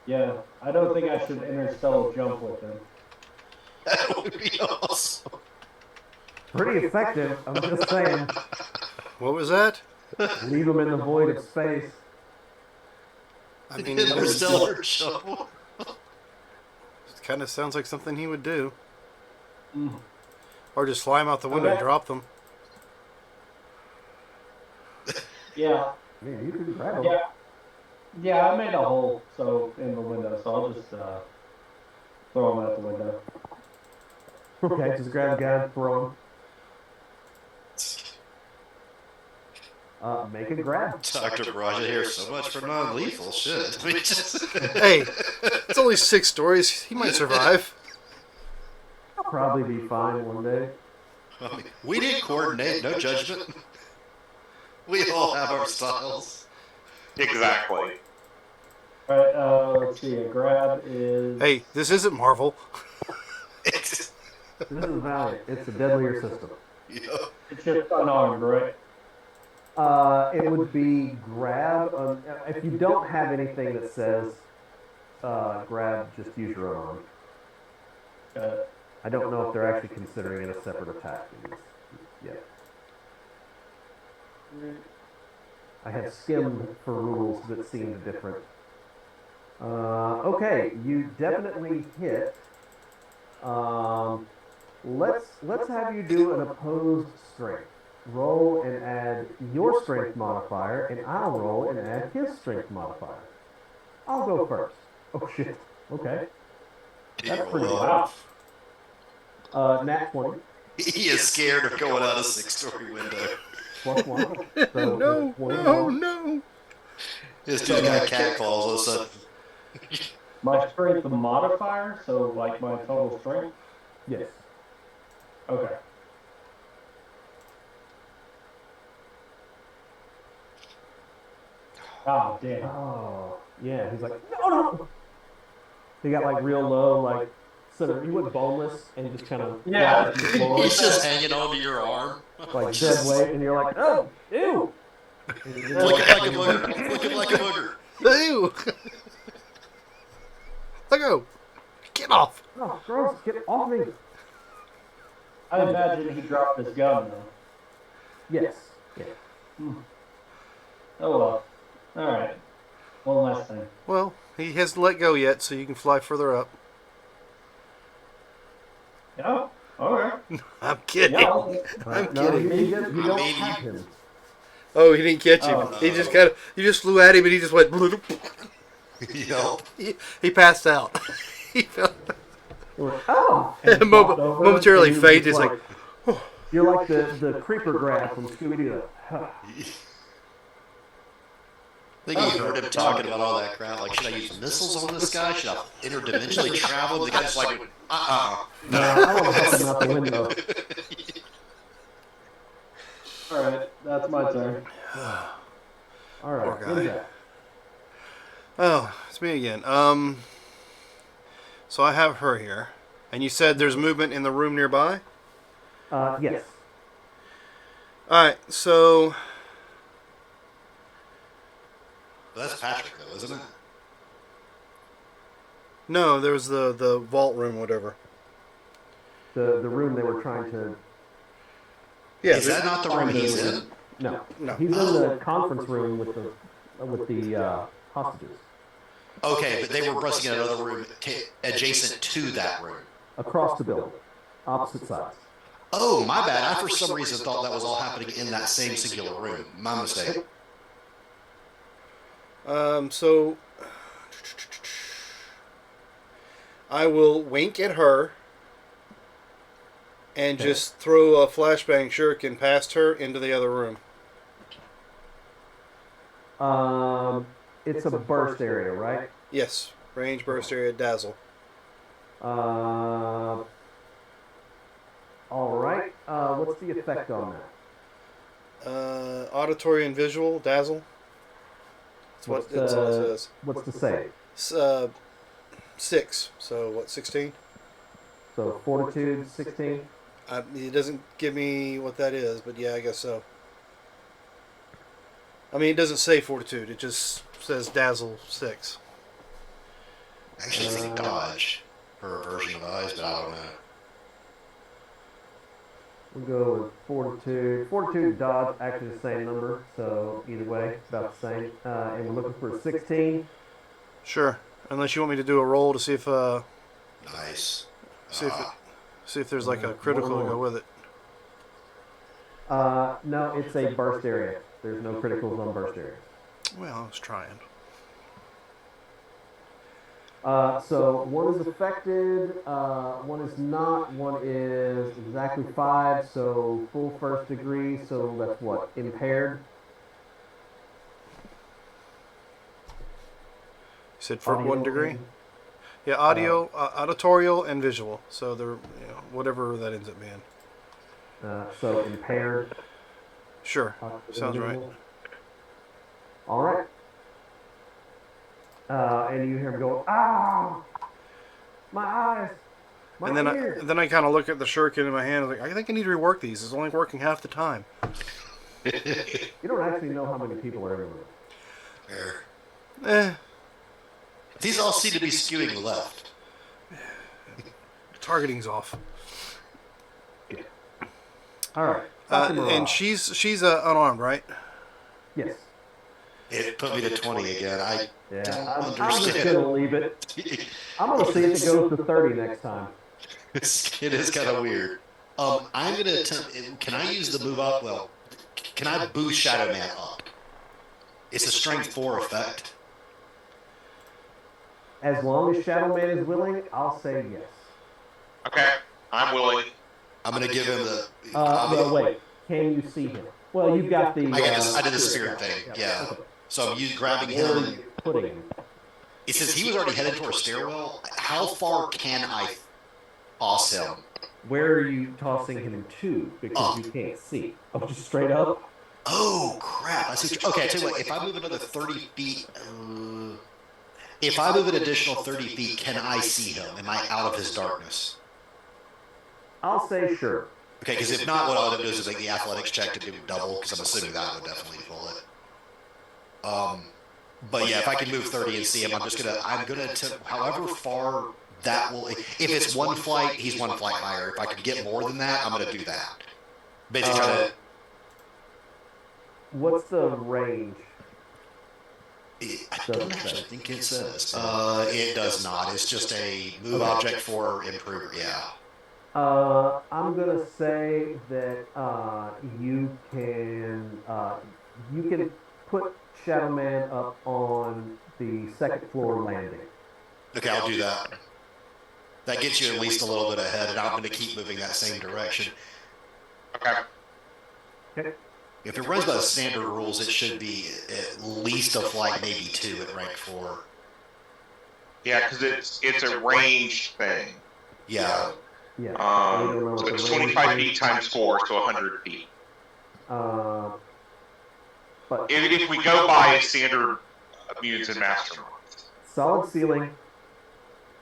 Yeah, I don't think I should interstellar jump with him. That would be awesome. Pretty effective. I'm just saying. What was that? Leave them in the void of space. I mean, Interstellar jump. it kind of sounds like something he would do. Or just fly him out the window and drop them. Yeah. Yeah, you can grab them. Yeah, I made a hole in the window, so I'll just throw them out the window. Okay, just grab a guy and throw him. Make a grab. Dr. Raja here, so much for non-lethal shit. I mean, just... Hey, it's only 6 stories. He might survive. I'll probably be fine one day. I mean, we didn't coordinate, no judgment. We all have our styles. Exactly. Alright, let's see, a grab is... Hey, this isn't Marvel. This is Valiant. It's a deadlier system. Yeah. It's just unarmed, right? It would be grab. If you don't have anything that says grab, just use your own arm. I don't know if they're actually considering it a separate attack yet. I have skimmed for rules that seemed different. Okay, you definitely hit. Let's have you do an opposed strength. Roll and add your strength modifier, and I'll roll and add his strength modifier. I'll go first. Oh shit. Okay. That's pretty loud. Nat 20. He is scared of going out a 6-story window. Plus one. So No, that's 21. no, no. This dude got cat claws all of a sudden. My strength the modifier, so like my total strength. Yes. Okay. Oh damn. Oh, yeah. He's like, no. He got like real low, like, so he went boneless and just kind of Yeah. He's just hanging onto your arm. like dead weight, and you're like, oh, ew. Looking like a booger. Looking like a booger. Ew. Let go. Get off. Oh, gross! Get off me. I imagine he dropped his gun though. Yes. Yeah. Oh well. Alright. One last thing. Well, he hasn't let go yet, so you can fly further up. Yeah. Okay. I'm kidding. Yeah. I'm No, kidding. you don't have him. Oh, he didn't catch him. Oh. He just kind of, you just flew at him and he just went, bloop. Yep. He passed out. He fell. You're like, oh! And he Moment- flopped over, momentarily and he was fainted, just like, you're like the creeper grab from Scooby-Doo. I think he heard him talking about all that crap. Like, should I use missiles on this guy? Should I interdimensionally travel? The guy's like, No, I want to help him out the window. Alright, that's my turn. All right, Poor guy. who's that? Oh, it's me again. So I have her here. And you said there's movement in the room nearby? Yes. Alright, so that's Patrick, though, isn't it? no, there's the vault room, whatever. The room they were trying to. Yeah, Is that not the room he's in? No. No. He's in the conference room with the hostages Okay, but they were busting in another room adjacent to that room. across the building, opposite sides. Oh, my bad. I, for some reason, thought that was all happening in that same singular room. My mistake. So I will wink at her and just throw a flashbang shuriken past her into the other room. It's a burst area, right? Yes, range, burst area, dazzle. All right. What's the effect on that? Auditory and visual, dazzle. That's all it says. What's the save? 6. So what? 16. So fortitude 16. It doesn't give me what that is, but yeah, I guess so. I mean, it doesn't say fortitude. It just says dazzle 6. I actually think dodge, her version of eyes, but I don't know. We'll go with fortitude. Fortitude and dodge actually the same number, so either way, it's about the same. And we're looking for 16. Sure. Unless you want me to do a roll to see if Nice. see if there's like a critical to go with it. No, it's a burst area. There's no criticals on burst areas. Well, I was trying. So one is affected, one is not, one is exactly 5, so full first degree, so that's what, impaired? You said for Audio 1 degree? and- Yeah, audio, auditorial, and visual. So they're, whatever that ends up being. So impaired. Sure. Sounds right. All right. And you hear him go, ah, my eyes, my And ears. then I kind of look at the shuriken in my hand. I'm like, I think I need to rework these. It's only working half the time. You don't actually know how many people are in the room. Fair. Eh, These all seem to be skewing left. targeting's off. All right. Dr. And Mirage. she's unarmed, right? Yes. It put me to 20 again. I Yeah, don't I'm just understand. gonna leave it. I'm gonna see if it goes to 30 next time. It is kind of weird. I'm going to attempt. Can I use the move up? Well, can I boost Shadow Man up? It's a strength 4 effect. As long as Shadow Man is willing, I'll say yes. Okay, I'm willing. I'm gonna give him the. Well, wait. Can you see him? Well, you've got the. I did the spirit thing. Yeah. Yeah. Okay. So I'm grabbing Where are him. you putting him? It says he was already headed toward a stairwell. How far can I toss him? Where are you tossing him to? Because you can't see. Oh, just straight up? Oh crap! I see. Okay, I tell you what. If I move another 30 feet, if I move an additional 30 feet, can I see him? Am I out of his darkness? I'll say sure. Okay, because if not, what I'll end up doing is like the athletics check to do double, because I'm assuming that would definitely pull it. But yeah, if I can move 30 and see him, I'm gonna attempt however far that will. If it's one flight, he's one flight higher. If I can get more than that, I'm gonna do that. Basically, try to. What's the range? I don't actually think it says. It does not. It's just a move object for improver. Yeah. I'm gonna say that you can put Shadow Man up on the second floor landing. Okay, I'll do that. That gets you at least a little bit ahead, and I'm going to keep moving that same direction. Okay. Okay. If it runs by the standard rules, it should be at least a flight, maybe 2 at rank 4. Yeah, because it's a ranged thing. Yeah. Yeah. So it's 25 feet times 4, so 100 feet. But If we go by standard Mutants and Masterminds. solid ceiling.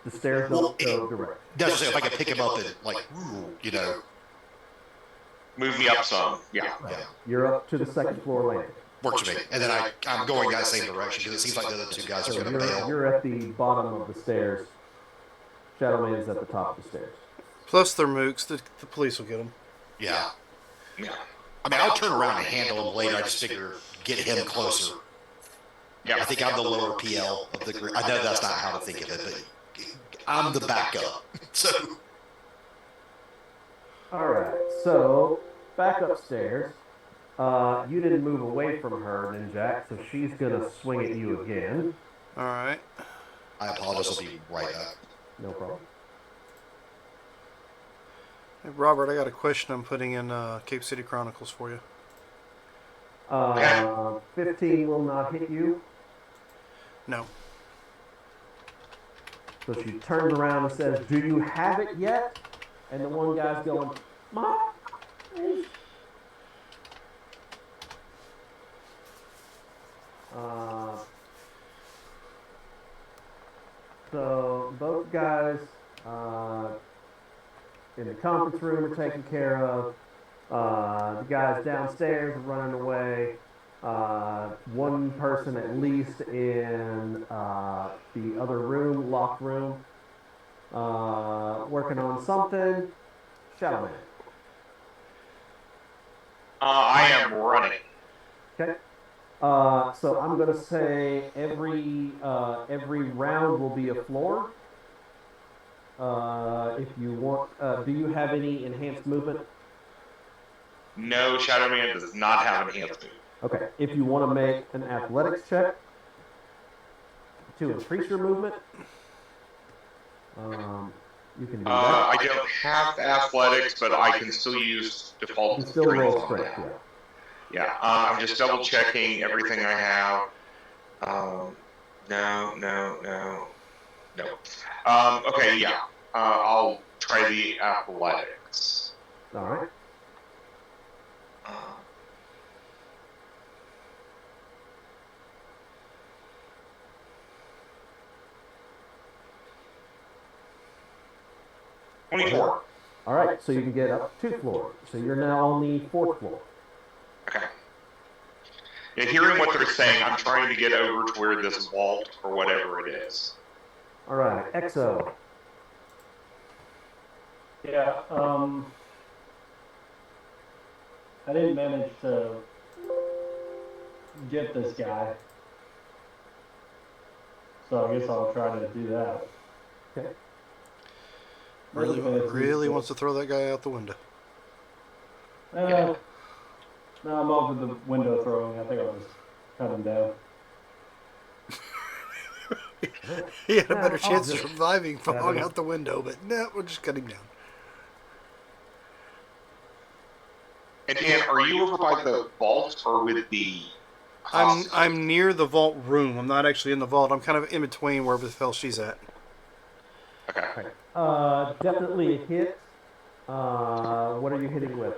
The stairs don't go direct. That's what I'm saying. If I can pick him up and, like, you know. Move me up some. Yeah. You're up to the second floor landing. Works for me. And then I'm going that same direction because it seems like the other 2 guys are going to bail. You're at the bottom of the stairs. Shadow Man's at the top of the stairs. Plus they're mooks. The police will get them. Yeah. Yeah. I mean, I'll turn around and handle him later. I just figure get him closer. Yeah. I think I'm the lower PL of the group. I know that's not how to think of it, but I'm the backup. So. All right. So back upstairs. You didn't move away from her, Ninjak, so she's gonna swing at you again. All right. I apologize. I'll be right back. No problem. Hey, Robert, I got a question I'm putting in Cape City Chronicles for you. 15 will not hit you. No. So she turns around and says, "Do you have it yet?" And the one guy's going, "Mom." So both guys in the conference room are taken care of. The guys downstairs are running away. One person at least in the other room, locked room, working on something. Shadow Man. I am running. Okay. So I'm gonna say every round will be a floor. If you want, do you have any enhanced movement? No, Shadow Man does not have enhanced move. Okay. If you want to make an athletics check to increase your movement, you can do that. I don't have athletics, but I can still use You default can still strength roll on strength. that. Yeah. Yeah, I'm just double checking everything I have. No. Okay, yeah. I'll try the athletics. All right. 24. All right. So you can get up 2 floors. So you're now on the 4th floor. Okay. Yeah, hearing what they're saying, I'm trying to get over to where this vault or whatever it is. All right. Exo. Yeah, I didn't manage to get this guy. So I guess I'll try to do that. Okay. Really wants to throw that guy out the window. No, I'm over the window throwing. I think I'll just cut him down. He had a better chance of surviving falling out the window, but no, we'll just cut him down. And Dan, are you over by the vault or with the hostages? I'm near the vault room. I'm not actually in the vault. I'm kind of in between wherever the hell she's at. Okay. Definitely a hit. What are you hitting with?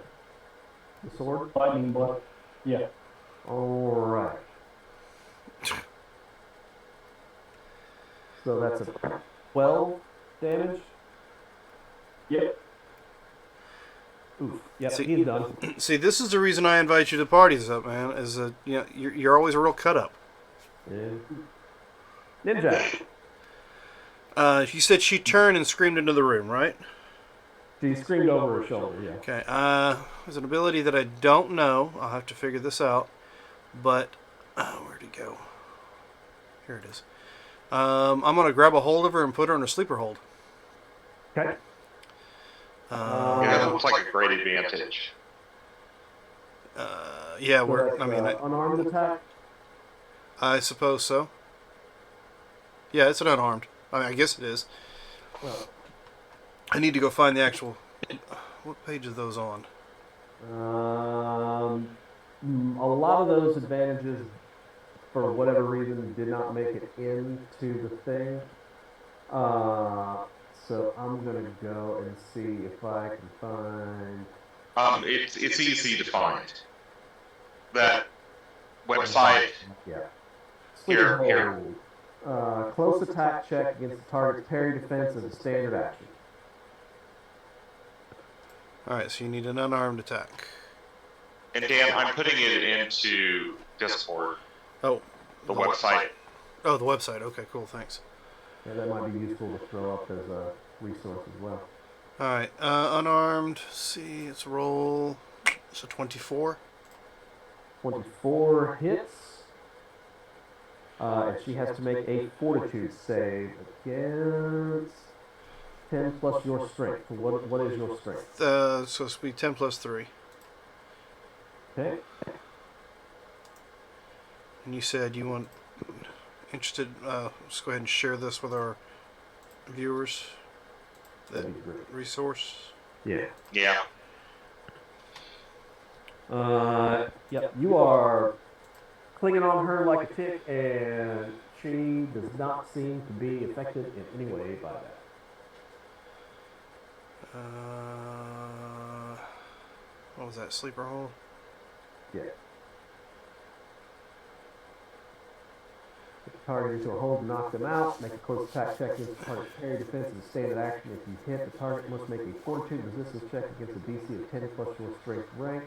The sword? Lightning bolt. Yeah. All right. So that's a 12 damage. Yep. Oof. Yep, See- he's done. See, this is the reason I invite you to parties up, man. Is that you're always a real cut up. And Ninja. You said she turned and screamed into the room, right? She screamed over her shoulder, yeah. Okay. There's an ability that I don't know. I'll have to figure this out. But where'd it go? Here it is. I'm gonna grab a hold of her and put her in a sleeper hold. Okay. Yeah, that looks like a great advantage. Yeah, So that's, unarmed attack? I suppose so. Yeah, it's an unarmed. I guess it is. Well, I need to go find the actual. What page are those on? a lot of those advantages, for whatever reason, did not make it into the thing. So I'm gonna go and see if I can find. It's easy to find. That website. Yeah. Here. Close attack check against the target's parry defense as a standard action. Alright, so you need an unarmed attack. And Dan, I'm putting it into Discord, Oh. the website. Oh, the website. Okay, cool, thanks. Yeah, that might be useful to throw up as a resource as well. Alright, unarmed. See, it's roll. So 24. 24 hits. And she has to make a fortitude save against 10 plus your strength. What is your strength? So it's supposed to be 10 plus 3. Okay. And you said you want interested. Let's go ahead and share this with our viewers. That That'd be great. resource. Yeah. Yeah. Yep. You are clinging on her like a tick, and she does not seem to be affected in any way by that. What was that? Sleeper hold? Yeah. Put the target into a hold and knock them out. Make a close attack check against the target's parry defense as a standard action. If you hit, the target must make a fortitude resistance check against a DC of 10 plus your strength rank.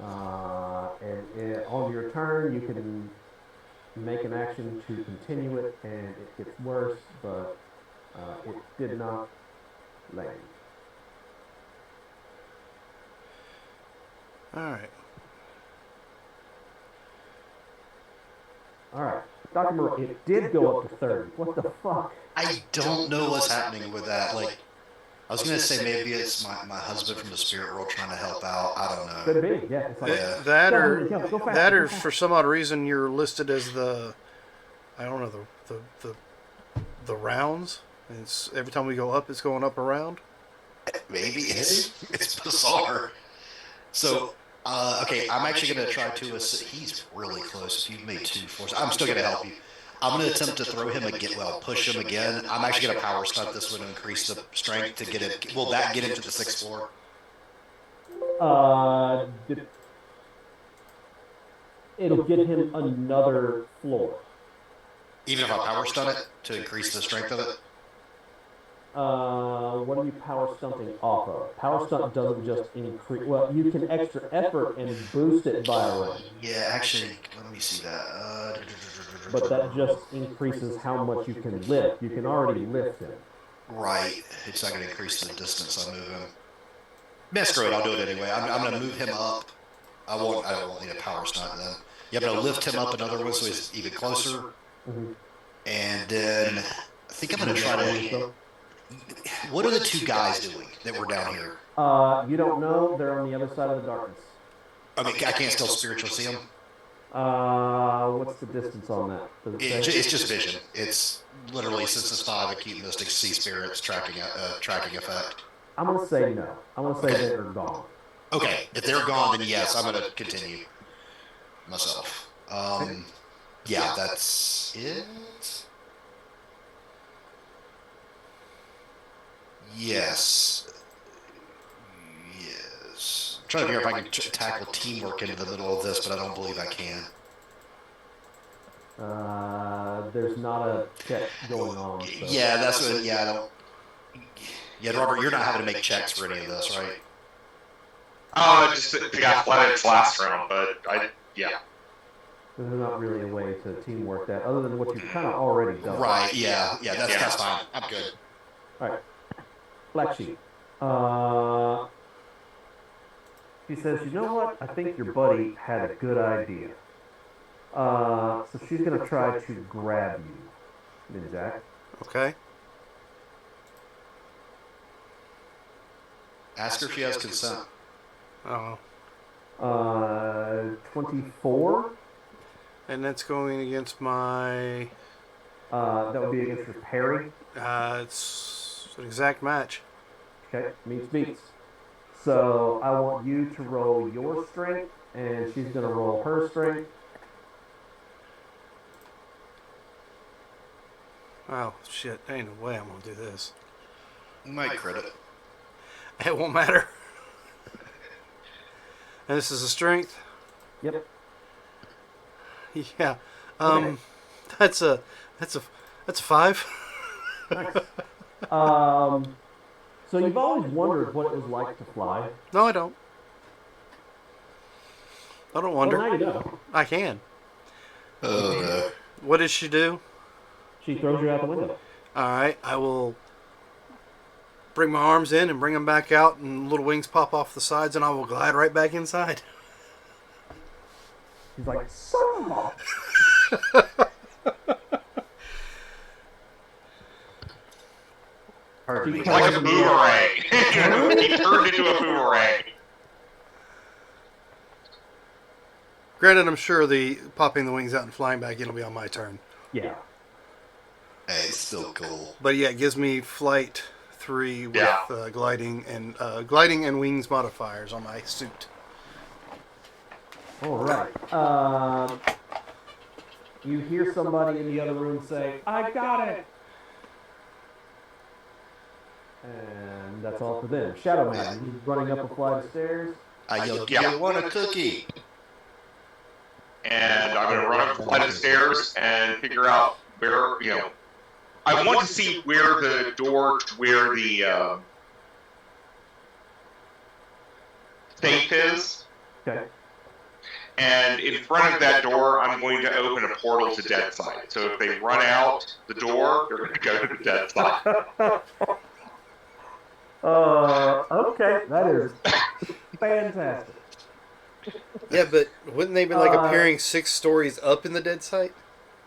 And on your turn, you can make an action to continue it, and it gets worse, but it did not land. Alright. Alright. Dr. Moreau, it did go up to 30. What the fuck? I don't know what's happening with that. Like, I was gonna say maybe it's my husband from the spirit world trying to help out. I don't know. Could be, yeah. It's like, Yeah. That or Go fast, that go or fast. for some odd reason you're listed as the I don't know the rounds. It's every time we go up, it's going up a round. Maybe it's bizarre. So, okay, I'm actually gonna try to assist. He's really close. If you've made 2 forces, I'm still gonna help you. I'm gonna attempt to throw him again. Well, push him again. I'm actually gonna power stunt this one to increase the strength to get it. Will that get him to the 6th floor? It'll get him another floor. Even if I power stunt it to increase the strength of it. What are you power stunting off of? Power stunt doesn't just increase. Well, you can extra effort and boost it by a rank, Yeah, actually, let me see that. but that just increases how much you can lift. You can already lift him. Right. It's not going to increase the distance I move him. Man, screw it. I'll do it anyway. I'm going to move him up. I won't need a power stunt then. Yeah, but I'll lift him up another one so he's even closer. Mm-hmm. And then I think I'm going to try to... What are the 2 guys doing that were down here? You don't know. They're on the other side of the darkness. I mean, I can't still spiritual see them? What's the distance on that? Does it say? It's just vision. It's literally since it's 5 acute mystics see spirits tracking effect. I'm gonna say no. I'm gonna say they're gone. Okay, if they're gone, then yes, I'm gonna continue myself. Yeah, that's it. Yes. Yes. I'm trying to figure out if I can tackle teamwork into the middle of this, but I don't believe I can. There's not a check going on. So. Yeah, that's what. Yeah, I don't. Yeah, Robert, you're not having to make checks for any of this, right? Just the athletics last round, but yeah. There's not really a way to teamwork that, other than what you've kind of already done. Right. Yeah. That's fine. I'm good. All right. Black Sheep. She says, you know what? I think your buddy had a good idea. So she's going to try to grab you, Ninjak. Okay. Ask her if she has consent. Oh. 24. And that's going against my... that would be against your parry. It's an exact match. Okay, meets. So I want you to roll your strength, and she's going to roll her strength. Oh, shit. Ain't no way I'm going to do this. You might crit it. It won't matter. And this is a strength? Yep. Yeah. Okay. That's a 5. Nice. So you've always wondered what it was like to fly. No, I don't. I don't wonder. Well, now you know. I can. Oh, no. What does she do? She throws you out the window. All right, I will bring my arms in and bring them back out, and little wings pop off the sides, and I will glide right back inside. He's like, son of a... It's like a boomerang. He turned into a boomerang. Granted, I'm sure the popping the wings out and flying back in will be on my turn. Yeah. Hey, it's still cool. But yeah, it gives me flight 3 with Yeah. gliding and wings modifiers on my suit. All right. You hear somebody in the other room say, I got it. And that's all for them. Shadow Man, he's running up a flight of stairs. I yelled, Yeah. you want a cookie? And I'm going to run up the flight of stairs and figure out where, I want to see where the door to where the safe is. Okay. And in front of that door, I'm going to open a portal to dead side. So if they run out the door, they're going to go to the dead side. Okay, that is fantastic. Yeah, but wouldn't they be like appearing 6 stories up in the dead site?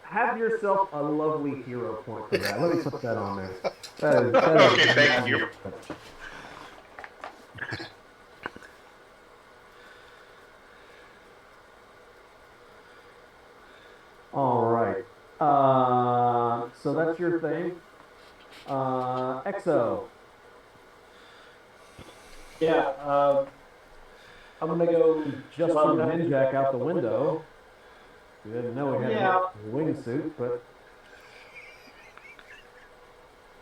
Have yourself a lovely hero point for that. Let me put that on there. That is Okay, thank you. All right. So that's your thing. Exo. Yeah, I'm gonna go Just from Ninjak out the window. We didn't know he had a wingsuit, but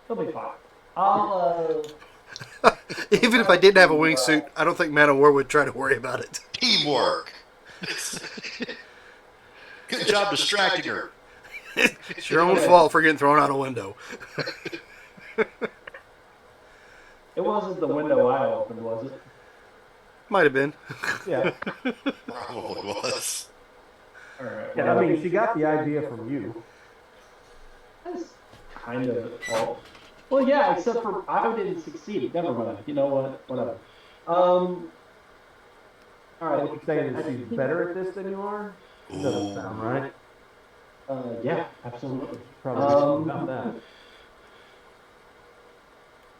He'll be fine. I'll Even if I didn't have a wingsuit, I don't think Man of War would try to worry about it. Teamwork. Good job distracting her. It's your own fault for getting thrown out a window. It wasn't the window I opened, was it? Might have been. yeah. Probably was. All right. Yeah, I mean, she got the idea from you. That's kind of all. Well, yeah, except for I didn't succeed. Never mind. You know what? Whatever. All right. What you saying is she's better at this than you are? Doesn't sound right. Yeah, absolutely. Probably about that.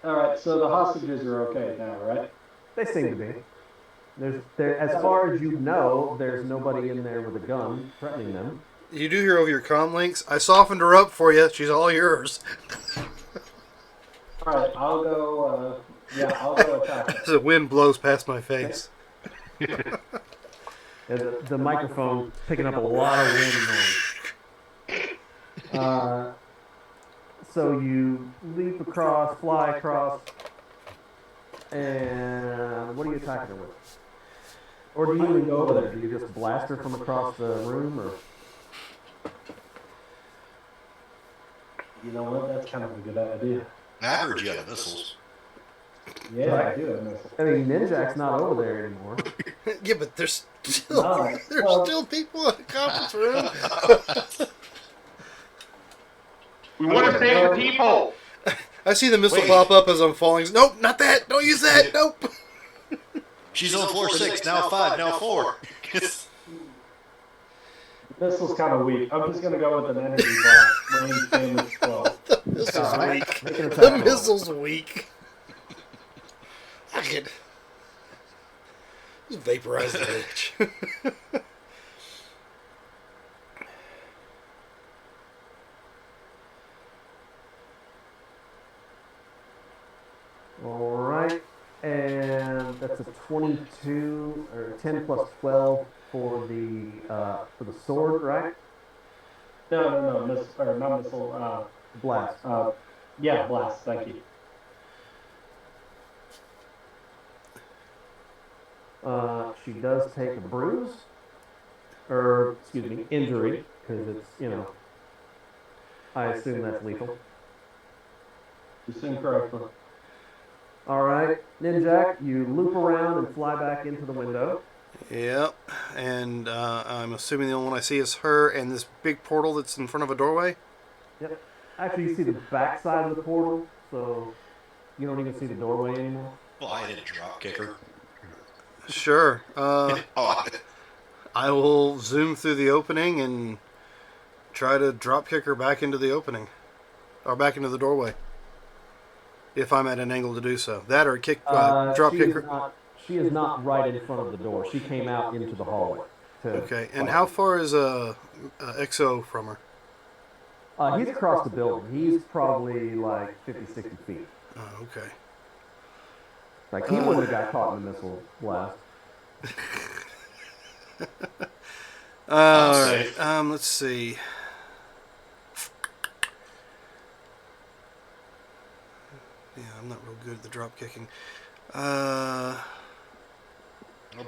All right. So the hostages are okay now, right? They seem to be. As far as you know, there's nobody in there with a gun threatening them. You do hear over your comm links, I softened her up for you. She's all yours. All right, I'll go. I'll go attack her. As the wind blows past my face. Yeah, the microphone's picking up a lot of wind noise. So you leap across, fly across, and what are you attacking her with? Or do you even go over there? Do you just blast her from across the room, or? You know what? That's kind of a good idea. I heard you had missiles. Yeah, Right. I do have missiles. I mean, Ninjak's not over there anymore. Yeah, but there's still No, there's well- still people in the conference room. We want to save the people. I see the missile Wait. pop up as I'm falling. Nope, not that. Don't use that. Nope. She's on floor 6, now 5, now 4. Missile's kind of weak. I'm just gonna go with an energy blast. Range damage 12. The missile's All right, weak. make an attack The roll. missile's weak. I could just vaporize the bitch. All right, and that's a 22 or 10 plus 12 for the sword, right? No, not missile. Blast. Yeah, blast. Thank you. She does take a bruise, or excuse me, injury, because it's I assume that's lethal. You assume correctly. All right, Ninjak, you loop around and fly back into the window. Yep, and I'm assuming the only one I see is her and this big portal that's in front of a doorway. Yep. Actually, you see the back side of the portal, so you don't even see the doorway anymore. Well, I did a drop kicker. Sure. Oh, I will zoom through the opening and try to drop kick her back into the opening, or back into the doorway, if I'm at an angle to do so. That or drop She kick is her. not- She is not right in front of the door. She came out into the hallway. Okay, and how far is XO from her? He's across the building. He's probably like 50, 60 feet. Oh, okay. Like, he wouldn't have got caught in the missile blast. All say. right. Let's see. Yeah, I'm not real good at the drop kicking. no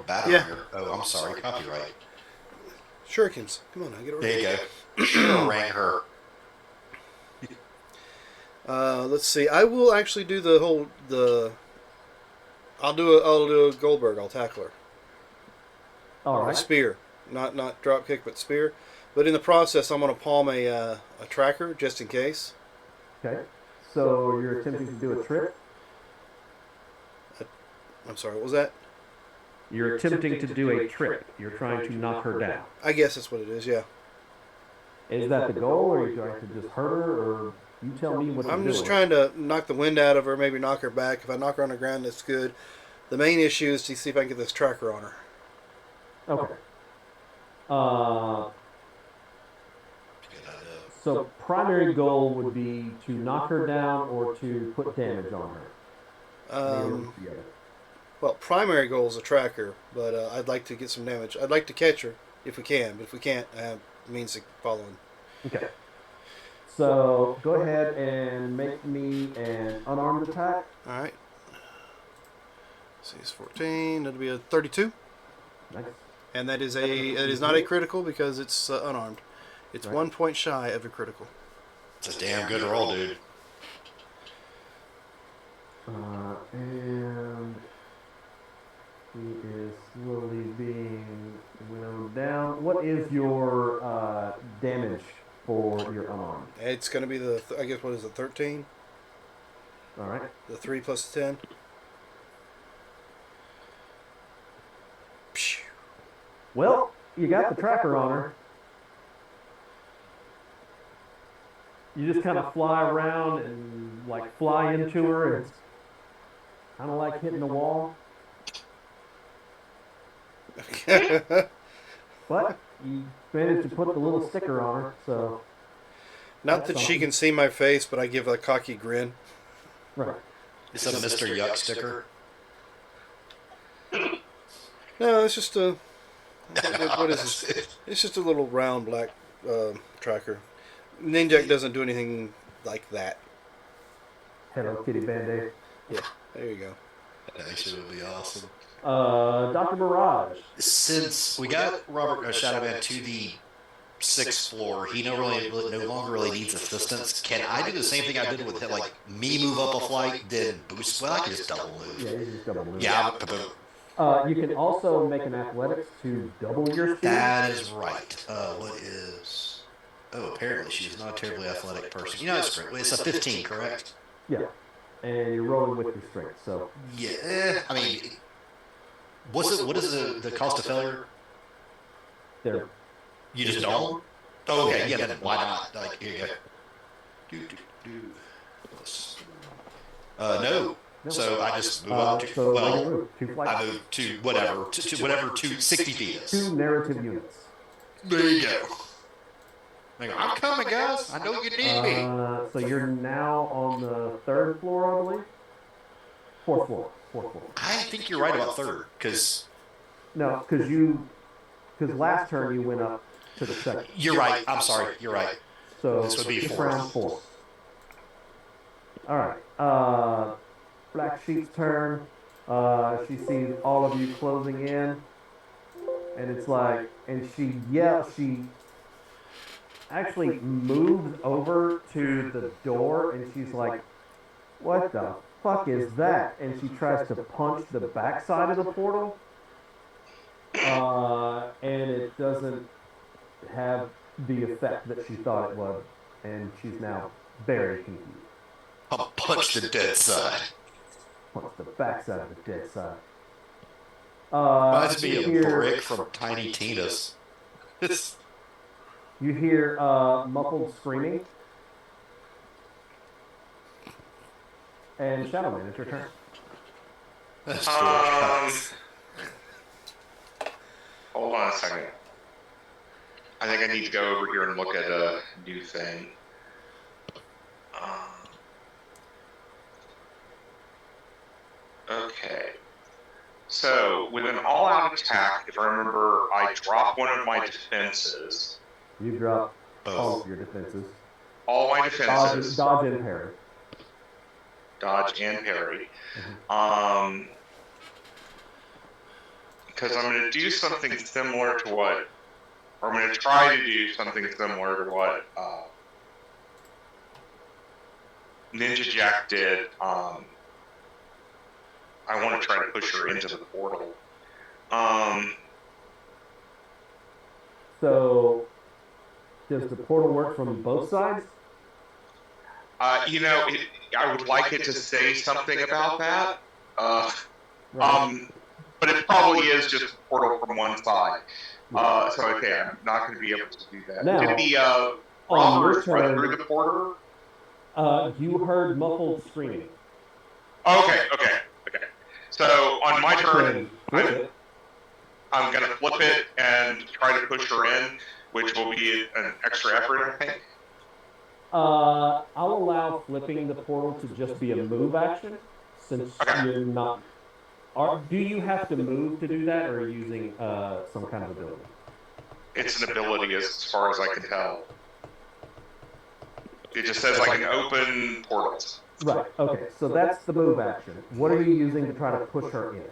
battle Yeah. here. Oh, I'm sorry. Copyright. Shurikens. Come on now, get it There right. you go. Rang her. Let's see. I will actually do I'll do a Goldberg. I'll tackle her. All A right. spear, not drop kick, but spear. But in the process, I'm going to palm a tracker just in case. Okay. So you're attempting to do a trip? I'm sorry. What was that? You're attempting to do a trip. You're trying to knock her down. I guess that's what it is. Yeah. Is that the goal, or are you trying to just hurt her, or you tell me what I'm you're just doing? trying to knock the wind out of her, maybe knock her back. If I knock her on the ground, that's good. The main issue is to see if I can get this tracker on her. Okay. Good idea. So primary goal would be to knock her down or to put damage on her. Maybe together. Well, primary goal is a tracker, but I'd like to get some damage. I'd like to catch her if we can, but if we can't, means following. Okay. So go ahead and make me an unarmed attack. All right. See, it's 14. That'll be a 32, Nice. and that is not a critical because it's unarmed. It's Right. 1 point shy of a critical. It's a damn good roll, dude. And he is slowly being winnowed down. What is your damage for your unarmed? It's going to be I guess, what is it, 13? All right. The 3 plus the 10. Phew. Well, you got the tracker on her. You just kind of fly around and like fly into her. It's kind of like hitting the wall, but you managed to put the little sticker on her. So Not that she can see my face, but I give a cocky grin. Right. It's a Mr. Yuck sticker. No, it's just a. What is this? It's just a little round black tracker. Ninjak doesn't do anything like that. Hello Kitty Band-Aid. Yeah, there you go. That actually would be awesome. Dr. Mirage. Since we got Robert Shadowman to the 6th floor, he no longer really needs assistance. Can I do the same thing I did with like me move up a flight, then boost? Well, I can just double move. Yeah, you just double move. Yeah, You can also make an athletics to double your speed. that is right. What is? Oh, apparently she's not a terribly athletic person. You know, it's great. It's a 15, correct? Yeah, and you're rolling with your strength. So Yeah. I mean, what is the cost of failure? there. You just don't? Oh, okay, yeah, then why not? Like, here you go. No. So I just move up to, So well, move. 2 flights. I move to whatever, to whatever 260 feet is. 2 narrative units. There you go. I'm coming, guys. I know you need me. So you're now on the 3rd floor, I believe. 4th floor. 4th floor. I think you're right about 3rd, because... No, because last turn you went up to the 2nd. You're right. I'm sorry. You're right. So This would be it's 4th. round 4. All right. Black Sheep's turn. She sees all of you closing in, and it's like, and she yells. She actually moves over to the door, and she's like, "What the fuck is that?" And she tries to punch the backside of the portal, and it doesn't have the effect that she thought it would, and she's now very confused. I'll punch the dead side. Punch the backside of the dead side. Reminds me of you hear- Brick from Tiny Tina's. You hear muffled screaming. And Shadowman, it's your turn. That's Hold on a second. I think I need to go over here and look at a new thing. Okay. So, with an all-out attack, if I remember, I drop one of my defenses. You drop all both. of your defenses. All my defenses. Dodge and parry. Dodge and parry. Because I'm going to do something similar to what, or I'm going to try to do something similar to what Ninja Jack did. I want to try to push her into the portal. So, does the portal work from both sides? You know, I would like it to say something about that. Right. But it probably is just a portal from one side. So okay, I'm not going to be able to do that. Now, Did the on robbers your run turn- through the portal? You heard muffled screaming. Okay. So on my turn, Flip it. I'm going to flip it and try to push her in, which will be an extra effort, I think. I'll allow flipping the portal to just be a move action, since Okay. you're not. Do you have to move to do that, or are you using some kind of ability? It's an ability as far as I can tell. It just says like an open portal. Right. Okay. So that's the move action. What are you using to try to push her in?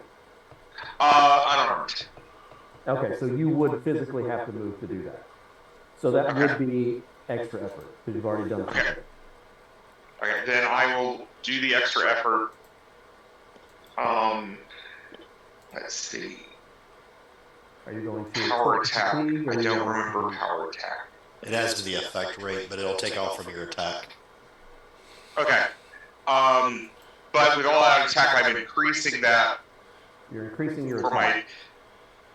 I don't know. Okay. So you would physically have to move to do that. So that would be extra effort because you've already done it. Okay. Okay, then I will do the extra effort. Let's see. Are you going to Power exploit attack. fatigue, or I are you don't going remember to- power attack. It has the effect rate, but it'll take off from your attack. Okay. But with all-out attack, I'm increasing that You're increasing your for attack.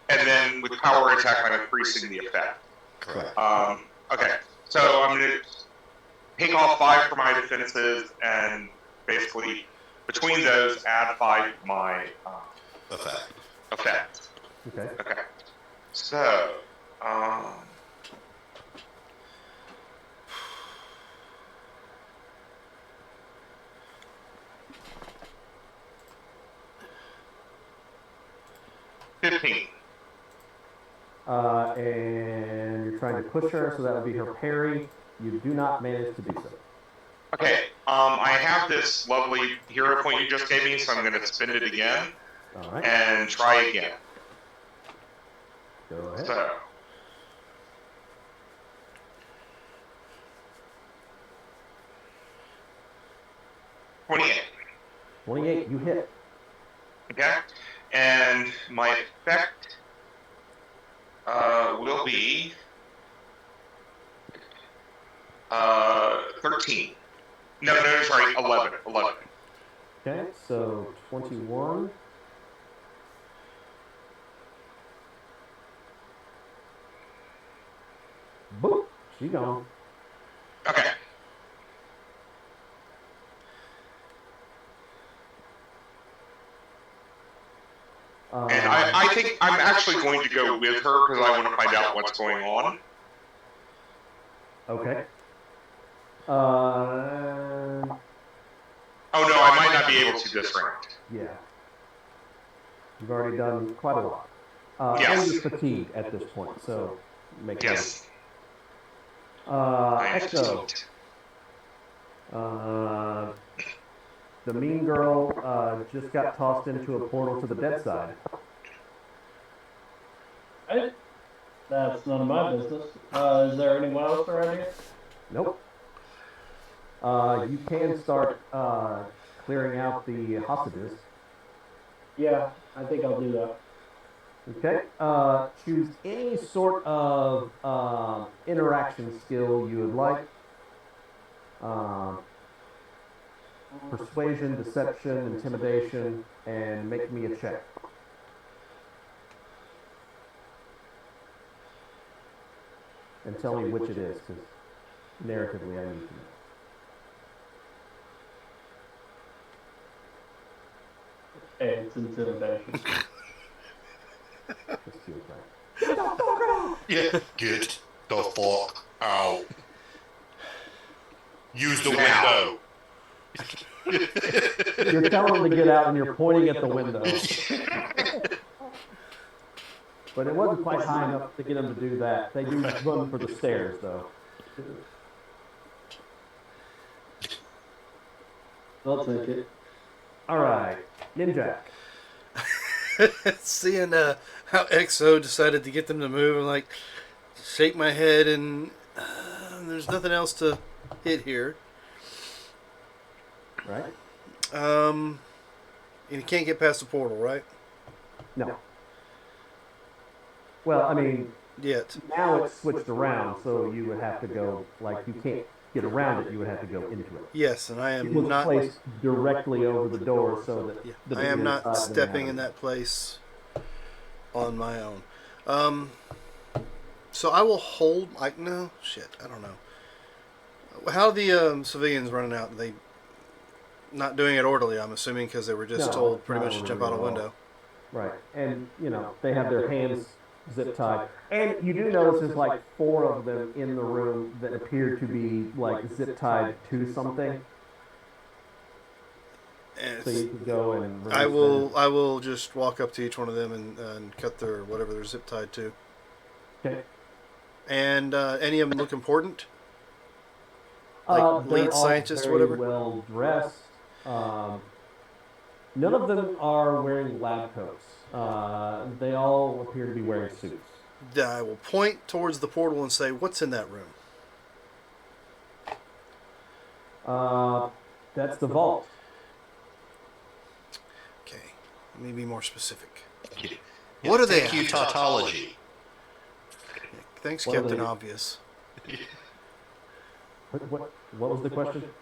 and then with power attack, I'm increasing the effect. Correct. Okay. So I'm going to take off 5 for my defenses, and basically between those, add 5 to my Effect. effect. Okay. Okay. So, 15. And you're trying to push her, so that would be her parry. You do not manage to do so. Okay, I have this lovely hero point you just gave me, so I'm going to spend it again All right. and try again. Go ahead. So, 28. 28, you hit. Okay, and my effect will be 13. No, sorry, 11. 11. Okay, so 21. Boop, she gone. Okay. And I think I'm actually going to go with her because I want to find out what's going on. Okay. Oh no, I might not be able to this round. Yeah. You've already done quite a lot. Yes. And you're fatigued at this point, so make Yes. Echo. The mean girl just got tossed into a portal to the dead side. Hey, that's none of my business. Is there anyone else around here? Nope. You can start clearing out the hostages. Yeah, I think I'll do that. Okay. Choose any sort of interaction skill you would like. Persuasion, deception, intimidation, and make me a check. And tell me which it is, because narratively I need to know. Hey, it's intimidation. Let's see what's right. Yeah. Get the fuck out. Use the window. You're telling them to get out and you're pointing at the window. But it wasn't quite high enough to get them to do that. They do run for the stairs, though. I'll take it. All right, Ninja. Seeing how EXO decided to get them to move, I'm like, shake my head, and there's nothing else to hit here. Right? And you can't get past the portal, right? No. Well, I mean, Yet. now it's switched around, so you would have to go, like, you can't get around it, you would have to go into it. Yes, and I It am was not. placed directly over the door so that Yeah, the I am not inside didn't stepping have in it. that place on my own. So I will hold. No, shit. I don't know. How are the civilians running out? They not doing it orderly, I'm assuming, because they were just No, told pretty not much to jump orderly out a at all. window. Right, and, you know, they have their hands zip tied. And you do notice there's like 4 of them in the room that appear to be like zip tied to something. And So you can go and I release will just walk up to each one of them and cut their whatever they're zip tied to. them. Okay. And any of them look important? Like They're lead all scientist or very whatever? well dressed. None of them are wearing lab coats. They all appear to be wearing suits. I will point towards the portal and say, "What's in that room?" That's the vault. Okay, let me be more specific. Yeah, What are they thank you, after? tautology. Thanks, What are Captain they? Obvious. What was the question?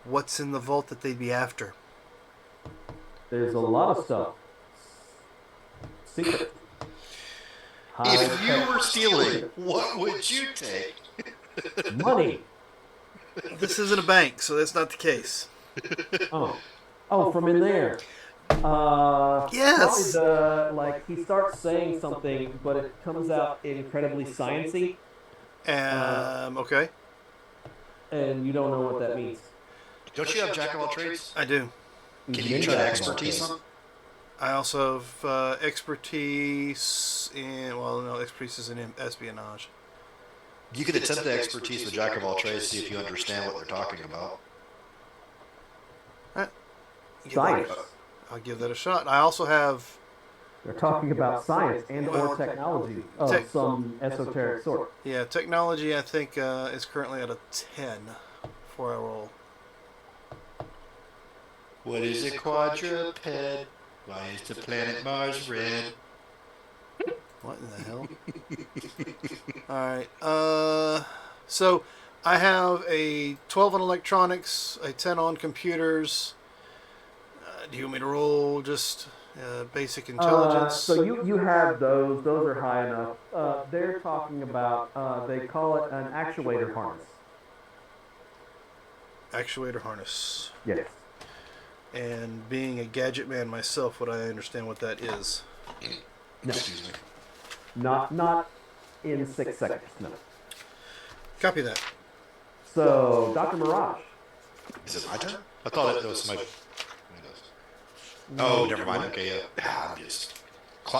What's in the vault that they'd be after? There's a lot of stuff. Secret. If you were stealing, what would you take? Money. This isn't a bank, so that's not the case. Oh, from in there. Yes. Like he starts saying something, but it comes out incredibly sciencey, Okay, and you don't know what that means. Don't you have jack of all trades? I do. Can you try to expertise them? I also have expertise in, well, no, expertise is in espionage. You could attempt the expertise with Jack of all trades, see if you understand what they're talking about. Science. I'll give that a shot. I also have. They're talking about science and Well, or technology of some esoteric sort. Yeah, technology, I think, is currently at a 10 before I roll. What is a quadruped? Why is the planet Mars red? What in the hell? Alright, so I have a 12 on electronics, a 10 on computers. Do you want me to roll just basic intelligence? So you have those. Those are high enough. They're talking about, they call it an actuator harness. Actuator harness. Yes. And being a gadget man myself, would I understand what that is? No. Excuse me. Not in 6 seconds, no. Copy that. So, Dr. Mirage. Is it my turn? I thought it was my. Oh, never mind. Okay, yeah. I'm just. I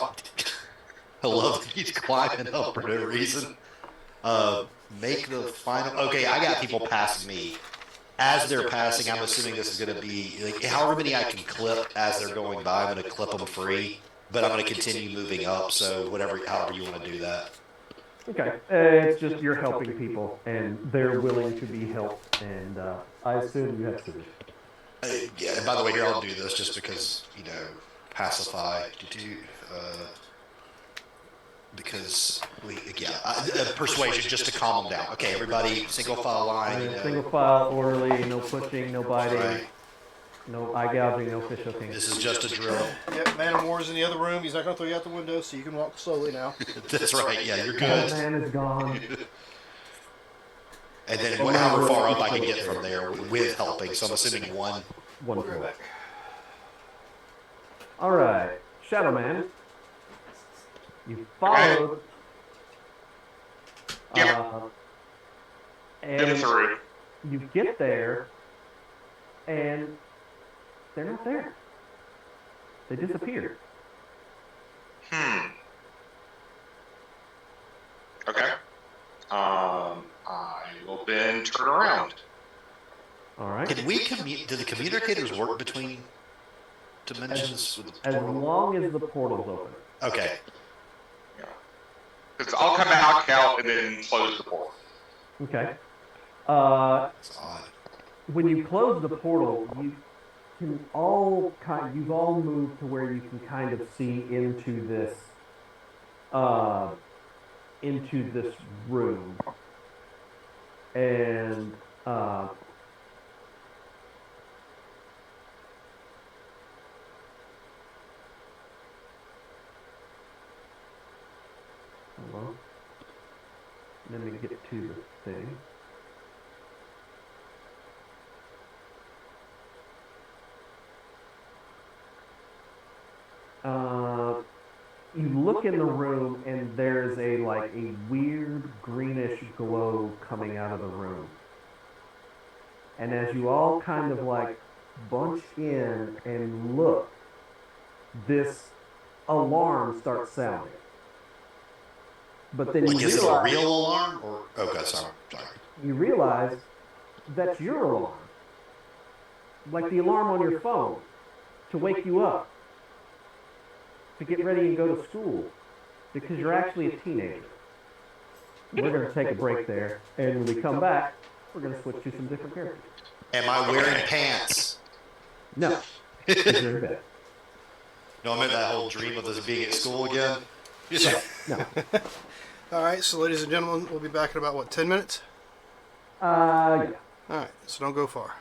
love that he's climbing up for no reason. Make the final. Okay, I got people passing me. As they're passing, I'm assuming this is going to be like however many I can clip as they're going by. I'm going to clip them free, but I'm going to continue moving up. So however you want to do that. Okay. It's just you're helping people, and they're willing to be helped, and I assume you have scissors. Yeah. And by the way, here I'll do this just because pacify. Because persuasion just to calm them down. Okay, everybody, single file line. Single file, orderly, no pushing, no biting, Right. no eye gouging, no fish hooking. This is just a drill. Yep, Man of War's in the other room. He's not going to throw you out the window, so you can walk slowly now. That's right. Yeah, you're Old good. man is gone. And then however far up I can get from there with helping. So I'm assuming one. One floor. All right, Shadow Man. You followed. Yep. Been And through. you get there, and they're not there. They disappeared. Okay. I will then turn around. All right. Can we do the communicators work between dimensions? As long as the portal's open. Okay. Because I'll come out, count, and then close the portal. Okay. It's odd. When you close the portal, you can you've all moved to where you can kind of see into this room, and hold on. Let me get to the thing. You look in the room, and there's a weird greenish glow coming out of the room. And as you all kind of bunch in and look, this alarm starts sounding. But then Is it a real alarm or? Oh, God, sorry. you realize that's your alarm, like the alarm on your phone to wake you up, to get ready and go to school, because you're actually a teenager. We're going to take a break there, and when we come back, we're going to switch to some different characters. Am I wearing pants? No. You're in bed. No, I'm in that whole dream of us being at school again. No. All right, so ladies and gentlemen, we'll be back in about, 10 minutes? Yeah. All right, so don't go far.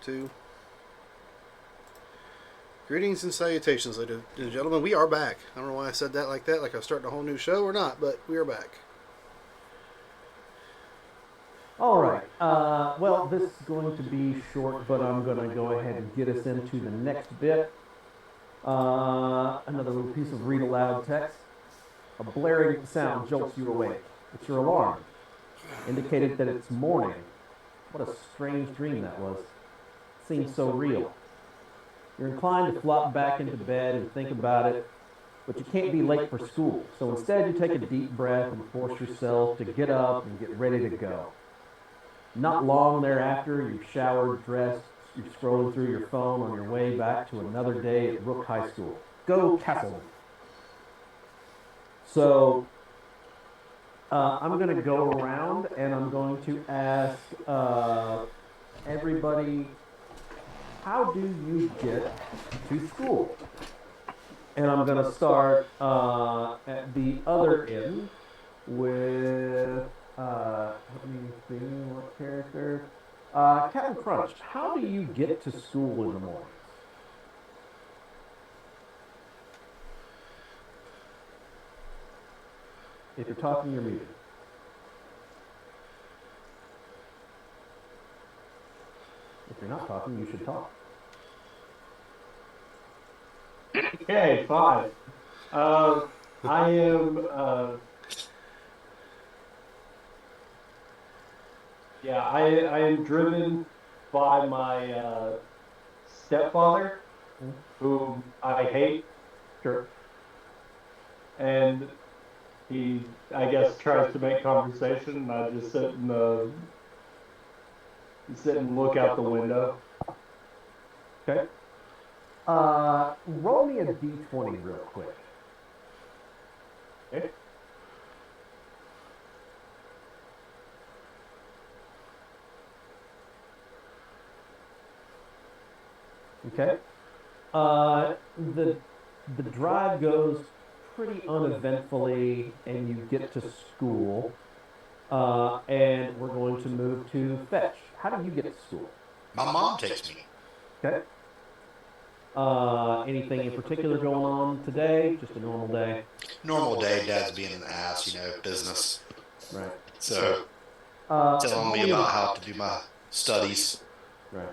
2. Greetings and salutations, ladies and gentlemen. We are back. I don't know why I said that, like I was starting a whole new show or not, but we are back. All right. Well, this is going to be short, but I'm going to go ahead and get us into the next bit. Another little piece of read aloud text. A blaring sound jolts you awake. It's your alarm, indicated that it's morning. What a strange dream that was. It seems so real. You're inclined to flop back into bed and think about it, but you can't be late for school. So instead, you take a deep breath and force yourself to get up and get ready to go. Not long thereafter, you've showered, dressed, you're scrolling through your phone on your way back to another day at Rook High School. Go Castleman. So, I'm going to go around and I'm going to ask everybody, how do you get to school? And I'm going to start at the other end with, let me see, what character? Captain Crunch, how do you get to school in the mornings? If you're talking, you're muted. If you're not talking, you should talk. Okay, fine. I am. I am driven by my stepfather, whom I hate. Sure. And he, I guess, tries to make conversation, and I just sit and look out the window. Okay. Roll me a d20 real quick. Okay. Okay. The drive goes pretty uneventfully, and you get to school. And we're going to move to Fetch. How do you get to school? My mom takes me. Okay. Anything in particular going on today? Just a normal day? Normal day, Dad's being an ass, business. Right. So, telling me about how to do my studies. Right.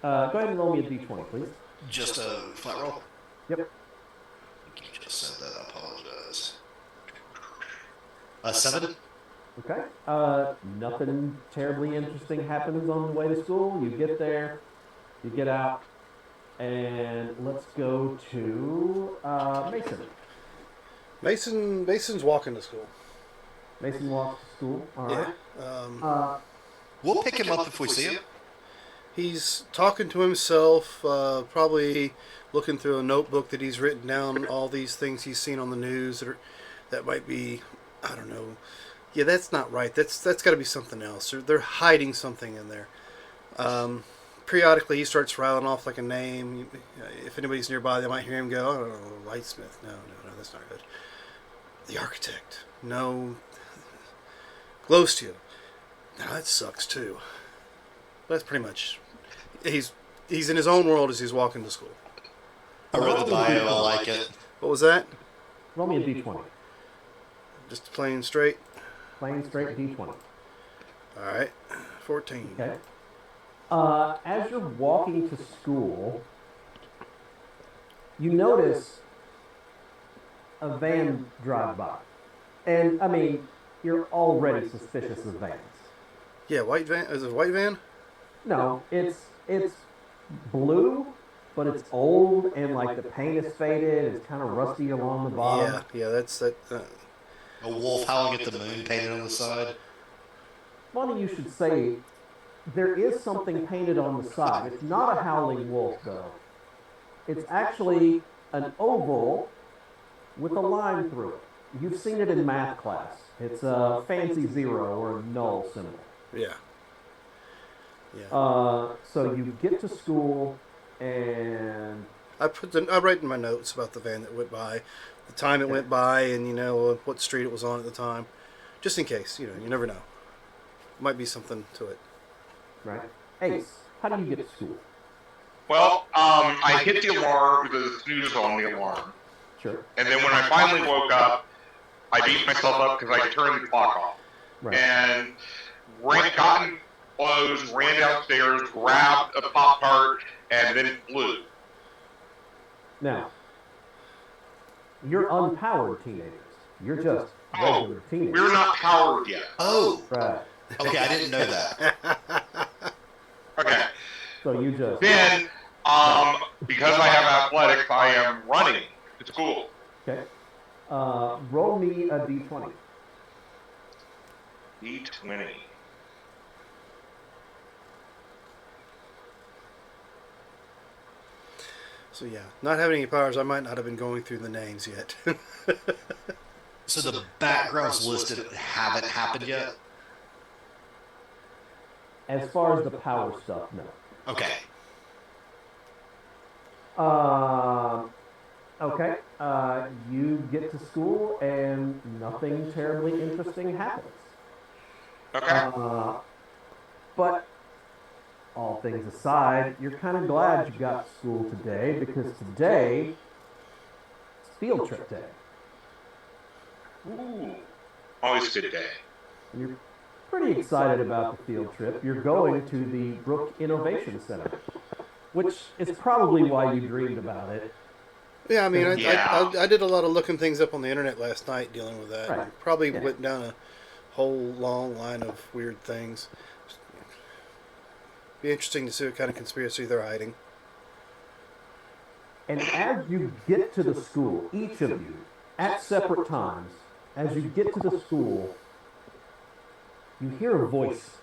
Go ahead and roll me a d20, please. Just a flat roll. Yep. You just said that. I apologize. 7. Okay. Nothing terribly interesting happens on the way to school. You get there, you get out, and let's go to Mason. Mason's walking to school. Mason walks to school. All right. Yeah. We'll pick him up if we see him. He's talking to himself, probably looking through a notebook that he's written down all these things he's seen on the news that might be, I don't know. Yeah, that's not right. That's got to be something else. They're hiding something in there. Periodically, he starts rattling off like a name. If anybody's nearby, they might hear him go, "Oh, Lightsmith. No, that's not good. The Architect. No. Glowsteel. No, that sucks too." That's pretty much. He's in his own world as he's walking to school. I read the bio. I like it. What was that? Roll me a d20. Just plain straight. Plain straight d20. All right, 14. Okay. As you're walking to school, you notice a van drive by. And, I mean, you're already suspicious of vans. Yeah, white van. Is it a white van? No, it's blue, but it's old and like the paint is faded. It's kind of rusty along the bottom. Yeah, that's that. A wolf howling at the moon painted on the side. Funny you should say. There is something painted on the side. It's not a howling wolf though. It's actually an oval with a line through it. You've seen it in math class. It's a fancy zero or a null symbol. Yeah. So you get to school, and I write in my notes about the van that went by, the time it went by, and what street it was on at the time, just in case. You never know. Might be something to it. Right. Ace, how do you get to school? Well, I hit the alarm, the snooze on the alarm. Sure. And then when I finally woke up, I beat myself up because I turned the clock off. Right. And got in clothes, ran downstairs, grabbed a Pop-Tart, and then flew. Now, you're unpowered teenagers. You're just regular teenagers. We're not powered yet. Oh, Right. okay, I didn't know that. Okay. So you just... Then, because I have athletics, I am running. It's cool. Okay. Roll me a d20. D20. So yeah, not having any powers, I might not have been going through the names yet. So the backgrounds listed haven't happened yet? As far as the power stuff, no. Okay. Okay. You get to school and nothing terribly interesting happens. Okay. But all things aside, you're kind of glad you got to school today because today it's field trip day. Ooh. Always a good day. You're pretty excited about the field trip. You're going to the Brook Innovation Center, which is probably why you dreamed about it. Yeah, I mean, Yeah. I did a lot of looking things up on the internet last night dealing with that. Right. Probably Yeah. went down a whole long line of weird things. Be interesting to see what kind of conspiracy they're hiding. And as you get to the school, each of you, at separate times, as you get to the school, you hear a voice.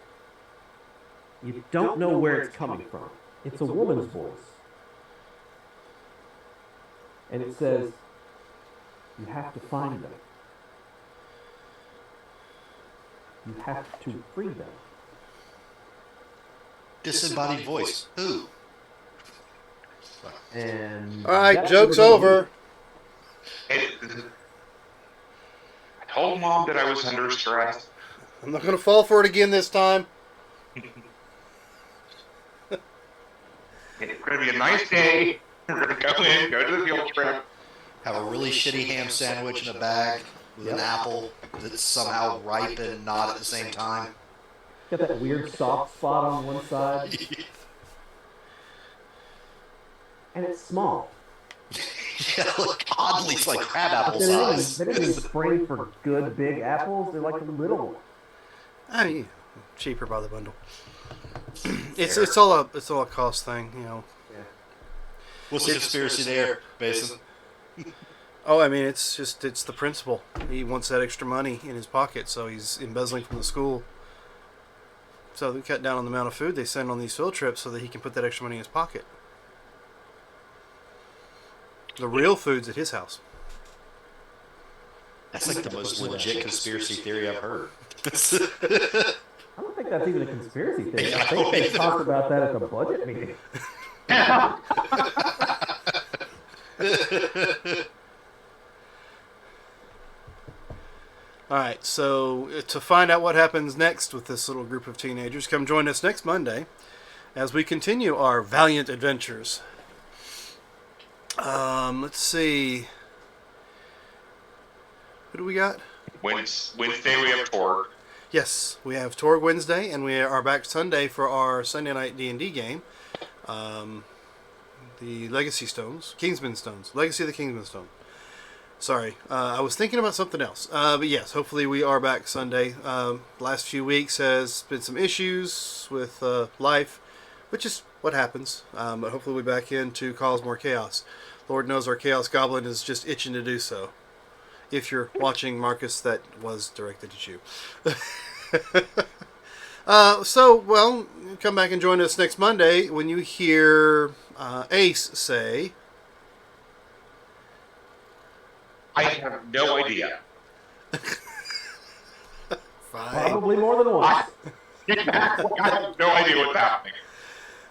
You don't know where it's coming from. It's a woman's voice. And it says, you have to find them. You have to free them. Disembodied voice. Who? And All right, that's joke's what we're over. I told Mom that I was under stress. I'm not going to fall for it again this time. It's going to be a nice day. We're going to go in, go to the field trip. Have a really shitty ham sandwich in a bag with an apple that's somehow ripe and not at the same time. Got that weird soft spot on one side. And it's small. Yeah, look, oddly, it's like crab apple They didn't size. even spring for good big apples. They're like a little one. I mean, cheaper by the bundle. It's all a cost thing, you know. What's the conspiracy there, Basin? Oh, I mean, it's the principle. He wants that extra money in his pocket, so he's embezzling from the school. So they cut down on the amount of food they send on these field trips so that he can put that extra money in his pocket. The real food's at his house. That's like the most legit conspiracy theory I've heard. I don't think that's even a conspiracy theory. Yeah, I think I they don't talked about that at the budget meeting. Alright, so to find out what happens next with this little group of teenagers, come join us next Monday as we continue our Valiant adventures. Let's see. Who do we got? Wednesday we have Torg. Yes, we have Torg Wednesday, and we are back Sunday for our Sunday night D&D game. The Legacy Stones. Kingsman Stones. Legacy of the Kingsman Stone. Sorry, I was thinking about something else. But yes, hopefully we are back Sunday. Last few weeks has been some issues with life, which is what happens. But hopefully we'll be back in to cause more chaos. Lord knows our Chaos Goblin is just itching to do so. If you're watching, Marcus, that was directed at you. Well, come back and join us next Monday when you hear Ace say... I have no idea. Fine. Probably more than once. I have no idea what's happening.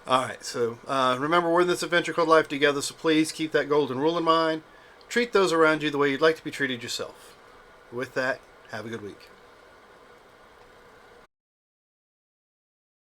Alright, so remember, we're in this adventure called Life Together, so please keep that golden rule in mind. Treat those around you the way you'd like to be treated yourself. With that, have a good week.